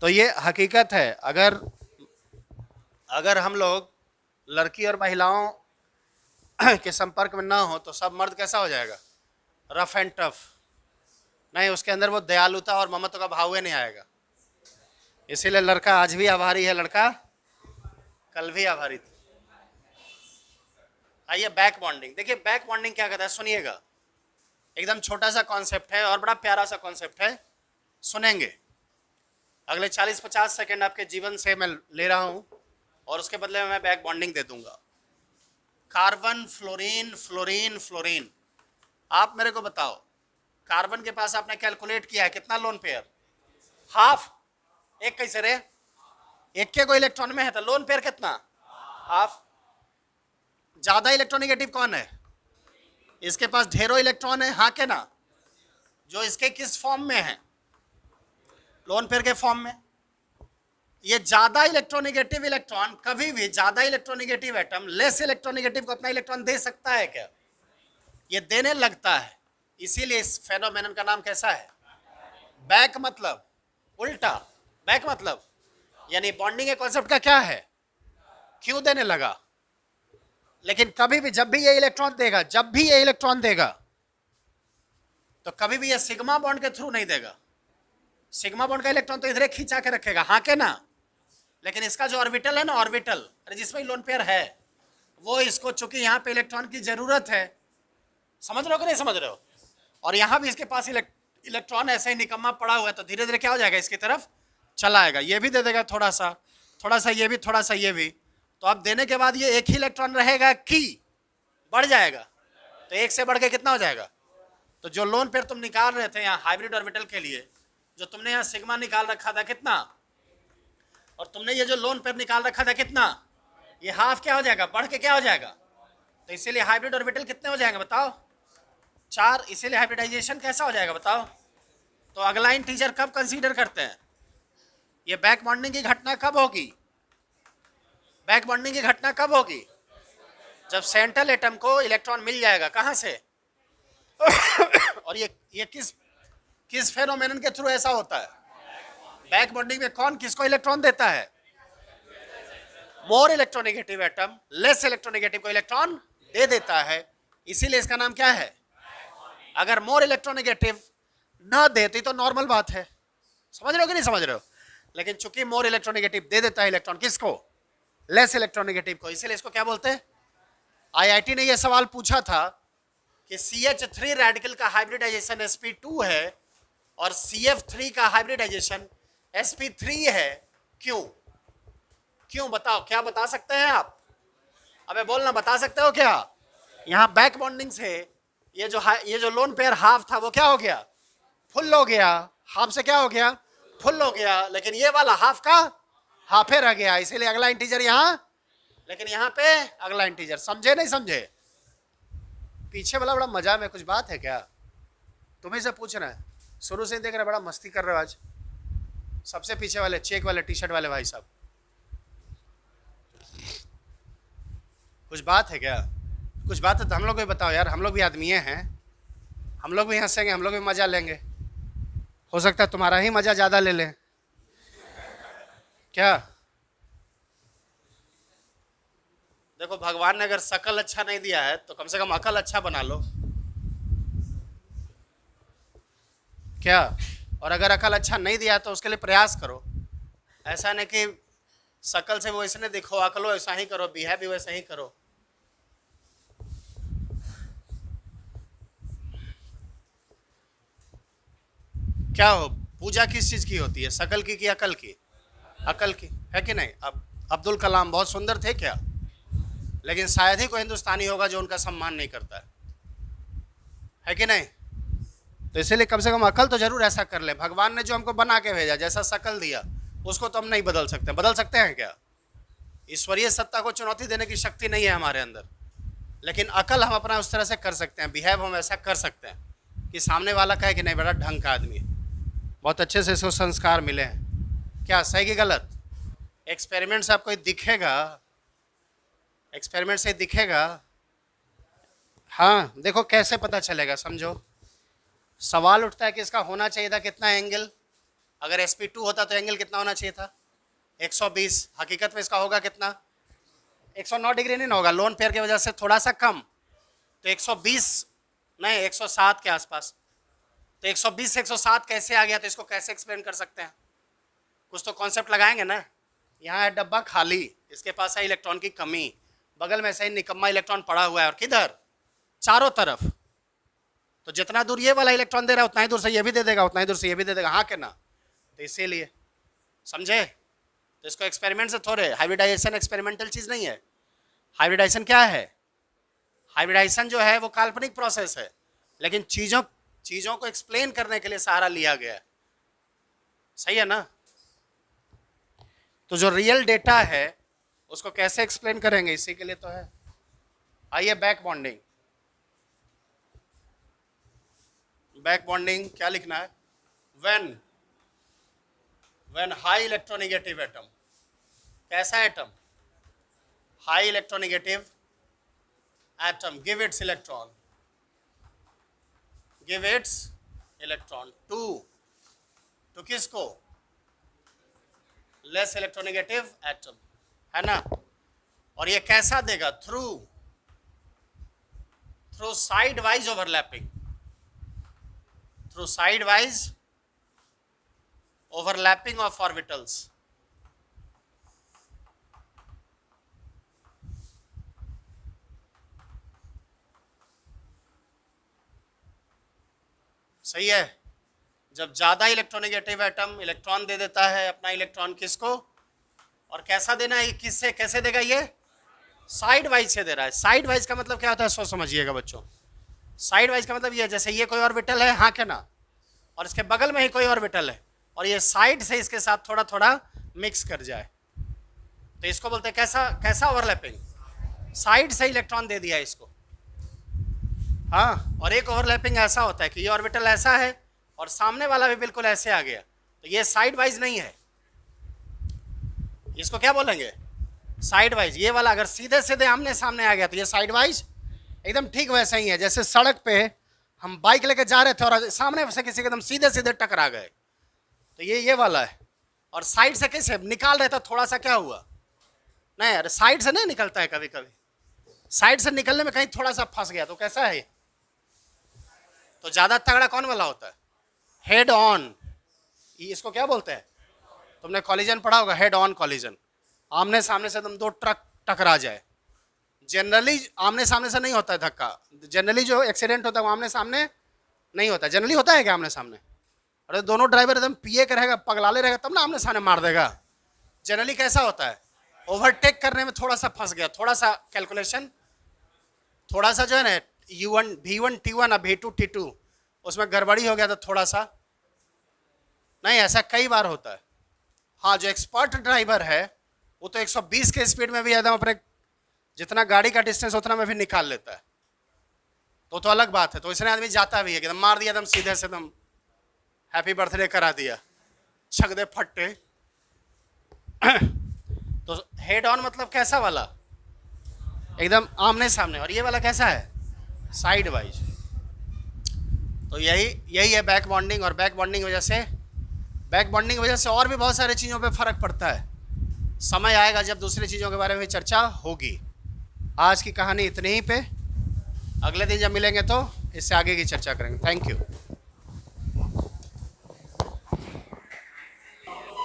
तो ये हकीकत है, अगर हम लोग लड़की और महिलाओं के संपर्क में ना हो तो सब मर्द कैसा हो जाएगा, रफ एंड टफ। नहीं, उसके अंदर वो दयालुता और ममत्व का भाव ही नहीं आएगा। इसीलिए लड़का आज भी आभारी है, लड़का कल भी आभारी था। आइए बैक बॉन्डिंग देखिए। बैक बॉन्डिंग क्या कहता है, सुनिएगा। एकदम छोटा सा कॉन्सेप्ट है और बड़ा प्यारा सा कॉन्सेप्ट है, सुनेंगे। अगले 40-50 सेकंड आपके जीवन से मैं ले रहा हूं और उसके बदले में मैं बैक बॉन्डिंग दे दूंगा। Carbon, fluorine, fluorine, fluorine. आप मेरे को बताओ, कार्बन के पास आपने कैलकुलेट किया है कितना लोन पेयर? हाफ। एक कैसे रे, एक के को इलेक्ट्रॉन में है तो लोन पेयर कितना, हाफ। ज्यादा इलेक्ट्रोनेगेटिव कौन है, इसके पास ढेरों इलेक्ट्रॉन है, हाँ के ना, जो इसके किस फॉर्म में है, लोन पेयर के फॉर्म में। ये ज्यादा इलेक्ट्रोनेगेटिव इलेक्ट्रॉन, कभी भी ज्यादा इलेक्ट्रोनेगेटिव एटम लेस इलेक्ट्रोनेगेटिव को अपना इलेक्ट्रॉन दे सकता है क्या, ये देने लगता है। इसीलिए इस फेनोमेनन का नाम कैसा है, बैक मतलब उल्टा, बैक मतलब यानी बॉन्डिंग के कॉन्सेप्ट का क्या है, क्यों देने लगा। लेकिन कभी भी जब भी ये इलेक्ट्रॉन देगा, जब भी ये इलेक्ट्रॉन देगा, तो कभी भी ये सिग्मा बॉन्ड के थ्रू नहीं देगा। सिग्मा बॉन्ड का इलेक्ट्रॉन तो इधर खींचा के रखेगा, हाँ के ना। लेकिन इसका जो ऑर्बिटल है ना, ऑर्बिटल जिसमें लोन पेयर है, वो इसको चूंकि यहाँ पे इलेक्ट्रॉन की जरूरत है, समझ रहे हो कि नहीं समझ रहे हो, और यहाँ भी इसके पास इलेक्ट्रॉन ऐसे ही निकम्मा पड़ा हुआ है, तो धीरे धीरे क्या हो जाएगा, इसकी तरफ चला आएगा। ये भी दे देगा थोड़ा सा, थोड़ा सा ये भी, थोड़ा सा ये भी। तो अब देने के बाद ये एक ही इलेक्ट्रॉन रहेगा कि बढ़ जाएगा, तो एक से बढ़ के कितना हो जाएगा। तो जो लोन पेयर तुम निकाल रहे थे यहाँ हाइब्रिड ऑर्बिटल के लिए, जो तुमने यहाँ सिग्मा निकाल रखा था कितना, और तुमने ये जो लोन पेयर निकाल रखा था कितना, ये हाफ क्या हो जाएगा, बढ़ के क्या हो जाएगा। तो इसीलिए हाइब्रिड ऑर्बिटल कितने हो जाएंगे बताओ, 4। इसीलिए हाइब्रिडाइजेशन कैसा हो जाएगा बताओ। तो अगला इंटीजर कब कंसीडर करते हैं, ये बैक बॉन्डिंग की घटना कब होगी, बैक बॉन्डिंग की घटना कब होगी, जब सेंट्रल एटम को इलेक्ट्रॉन मिल जाएगा, कहां से और ये किस फेनोमेनन के थ्रू ऐसा होता है, बैक बॉन्डिंग में कौन किसको इलेक्ट्रॉन देता है, more electronegative atom less electronegative को इलेक्ट्रॉन दे देता है। इसीलिए इसका नाम क्या है, अगर मोर इलेक्ट्रोनेगेटिव ना देती तो नॉर्मल बात है, समझ रहे हो कि नहीं समझ रहे हो। लेकिन चूंकि मोर इलेक्ट्रोनेगेटिव दे देता है इलेक्ट्रॉन, किसको, लेस इलेक्ट्रोनेगेटिव को, इसीलिए इसको क्या बोलते हैं। आईआईटी ने यह सवाल पूछा था कि CH3 रेडिकल का हाइब्रिडाइजेशन sp2 है और CF3 का हाइब्रिडाइजेशन sp3 है, क्यों, क्यों बताओ, क्या बता सकते हैं आप, अबे बोलना, बता सकते हो क्या। यहाँ बैक बॉन्डिंग से ये जो लोन पेयर हाफ था वो क्या हो गया, फुल हो गया, हाफ से क्या हो गया, फुल हो गया। लेकिन ये वाला हाफ का हाफे रह गया, इसीलिए अगला इंटीजर यहाँ, लेकिन यहाँ पे अगला इंटीजर। समझे नहीं समझे, पीछे वाला बड़ा मजा में, कुछ बात है क्या, तुम्हें से पूछ रहे हैं, शुरू से देख रहे बड़ा मस्ती कर रहे हो आज। सबसे पीछे वाले चेक वाले टी शर्ट वाले भाई साहब, कुछ बात है क्या, कुछ बात है तो हम लोग भी बताओ यार, हम लोग भी आदमी हैं, हम लोग भी हंसेंगे, हम लोग भी मजा लेंगे, हो सकता है तुम्हारा ही मजा ज्यादा ले लें क्या। देखो भगवान ने अगर शकल अच्छा नहीं दिया है तो कम से कम अकल अच्छा बना लो क्या, और अगर अकल अच्छा नहीं दिया तो उसके लिए प्रयास करो। ऐसा नहीं कि शकल से वो इसने दिखो, अकलो ऐसा ही करो, बिहेव भी वैसा ही करो। क्या हो, पूजा किस चीज की होती है, शकल की कि अकल की, अकल की, है कि नहीं। अब अब्दुल कलाम बहुत सुंदर थे क्या, लेकिन शायद ही कोई हिंदुस्तानी होगा जो उनका सम्मान नहीं करता है कि नहीं। तो इसीलिए कम से कम अकल तो जरूर ऐसा कर ले। भगवान ने जो हमको बना के भेजा, जैसा शकल दिया, उसको तो हम नहीं बदल सकते। बदल सकते हैं क्या, ईश्वरीय सत्ता को चुनौती देने की शक्ति नहीं है हमारे अंदर, लेकिन अकल हम अपना उस तरह से कर सकते हैं, बिहेव हम ऐसा कर सकते हैं कि सामने वाला कहे कि नहीं बड़ा ढंग का आदमी, बहुत अच्छे से इसको संस्कार मिले हैं। क्या सही कि गलत, एक्सपेरिमेंट से आपको दिखेगा, एक्सपेरिमेंट से दिखेगा। हाँ देखो कैसे पता चलेगा, समझो। सवाल उठता है कि इसका होना चाहिए था कितना एंगल, अगर sp2 होता तो एंगल कितना होना चाहिए था, 120। हकीकत में इसका होगा कितना, 109 डिग्री नहीं होगा, लोन पेयर की वजह से थोड़ा सा कम, तो 120 नहीं 107 के आसपास। तो 120 से 107 कैसे आ गया, तो इसको कैसे एक्सप्लेन कर सकते हैं, कुछ तो कॉन्सेप्ट लगाएंगे ना। यहाँ है डब्बा खाली, इसके पास है इलेक्ट्रॉन की कमी, बगल में सही निकम्मा इलेक्ट्रॉन पड़ा हुआ है, और किधर, चारों तरफ। तो जितना दूर ये वाला इलेक्ट्रॉन दे रहा है उतना ही दूर से ये भी दे देगा, उतना ही दूर से ये भी दे देगा, हाँ के ना। तो इसीलिए समझे, तो इसको एक्सपेरिमेंट से थोड़े, हाइब्रिडाइजेशन एक्सपेरिमेंटल चीज नहीं है। हाइब्रिडाइजेशन क्या है, हाइब्रिडाइजेशन जो है वो काल्पनिक प्रोसेस है, लेकिन चीजों को एक्सप्लेन करने के लिए सहारा लिया गया है, सही है ना। तो जो रियल डेटा है उसको कैसे एक्सप्लेन करेंगे, इसी के लिए तो है। आइए बैक बॉन्डिंग। बैक बॉन्डिंग क्या लिखना है? व्हेन हाई इलेक्ट्रोनेगेटिव एटम, कैसा atom? High electronegative atom give its electron to किसको? लेस इलेक्ट्रोनेगेटिव एटम, है ना। और ये कैसा देगा? Through side wise overlapping, through side wise overlapping of orbitals. सही है। जब ज्यादा इलेक्ट्रोनेगेटिव एटम इलेक्ट्रॉन दे देता है अपना इलेक्ट्रॉन किसको, और कैसा देना है? किससे कैसे देगा? ये साइड वाइज से दे रहा है। साइड वाइज का मतलब क्या होता है, सो समझिएगा बच्चों। साइड वाइज का मतलब ये, जैसे ये कोई ऑर्बिटल है, हाँ क्या ना, और इसके बगल में ही कोई ऑर्बिटल है, और ये साइड से इसके साथ थोड़ा थोड़ा मिक्स कर जाए, तो इसको बोलते हैं कैसा ओवरलैपिंग? साइड से इलेक्ट्रॉन दे दिया इसको। हाँ, और एक ओवरलैपिंग ऐसा होता है कि ये ऑर्बिटल ऐसा है और सामने वाला भी बिल्कुल ऐसे आ गया, तो ये साइड वाइज नहीं है, इसको क्या बोलेंगे? Side wise. ये वाला अगर सीधे सीधे आमने सामने आ गया तो ये साइड वाइज। एकदम ठीक वैसा ही है, जैसे सड़क पे हम बाइक लेके जा रहे थे और सामने से किसी के एकदम सीधे सीधे टकरा गए, तो ये वाला है। और साइड से कैसे निकाल रहे थे, थोड़ा सा क्या हुआ? नहीं, अरे साइड से नहीं निकलता है, कभी कभी साइड से निकलने में कहीं थोड़ा सा फंस गया तो कैसा है? तो ज्यादा तगड़ा कौन वाला होता है? Head on. इसको क्या बोलते हैं? तुमने कॉलिजन पढ़ा होगा, हेड ऑन कॉलिजन। आमने सामने से एकदम दो ट्रक टकरा जाए। जनरली आमने सामने से नहीं होता है धक्का, जनरली जो एक्सीडेंट होता है वो आमने सामने नहीं होता। जनरली होता है क्या आमने सामने? अरे दोनों ड्राइवर एकदम पिए के रहेगा, पगलाले रहेगा, तब ना आमने सामने मार देगा। जनरली कैसा होता है? ओवरटेक करने में थोड़ा सा फंस गया, थोड़ा सा कैलकुलेशन, थोड़ा सा जो है ना U1 V1 T1 और V2 T2 उसमें गड़बड़ी हो गया, तो थोड़ा सा नहीं, ऐसा कई बार होता है। हाँ, जो एक्सपर्ट ड्राइवर है वो तो 120 के स्पीड में भी एकदम अपने जितना गाड़ी का डिस्टेंस उतना में भी निकाल लेता है, तो अलग बात है। तो इसने आदमी जाता भी है, एकदम मार दिया, एकदम सीधे से एकदम हैप्पी बर्थडे करा दिया, छक दे फट्टे। तो हेड ऑन मतलब कैसा वाला? एकदम आमने सामने। और ये वाला कैसा है? Side wise. तो यही है बैक बॉन्डिंग। और बैक बॉन्डिंग की वजह से और भी बहुत सारी चीज़ों पे फर्क पड़ता है। समय आएगा जब दूसरी चीज़ों के बारे में चर्चा होगी। आज की कहानी इतनी ही पे, अगले दिन जब मिलेंगे तो इससे आगे की चर्चा करेंगे। Thank you.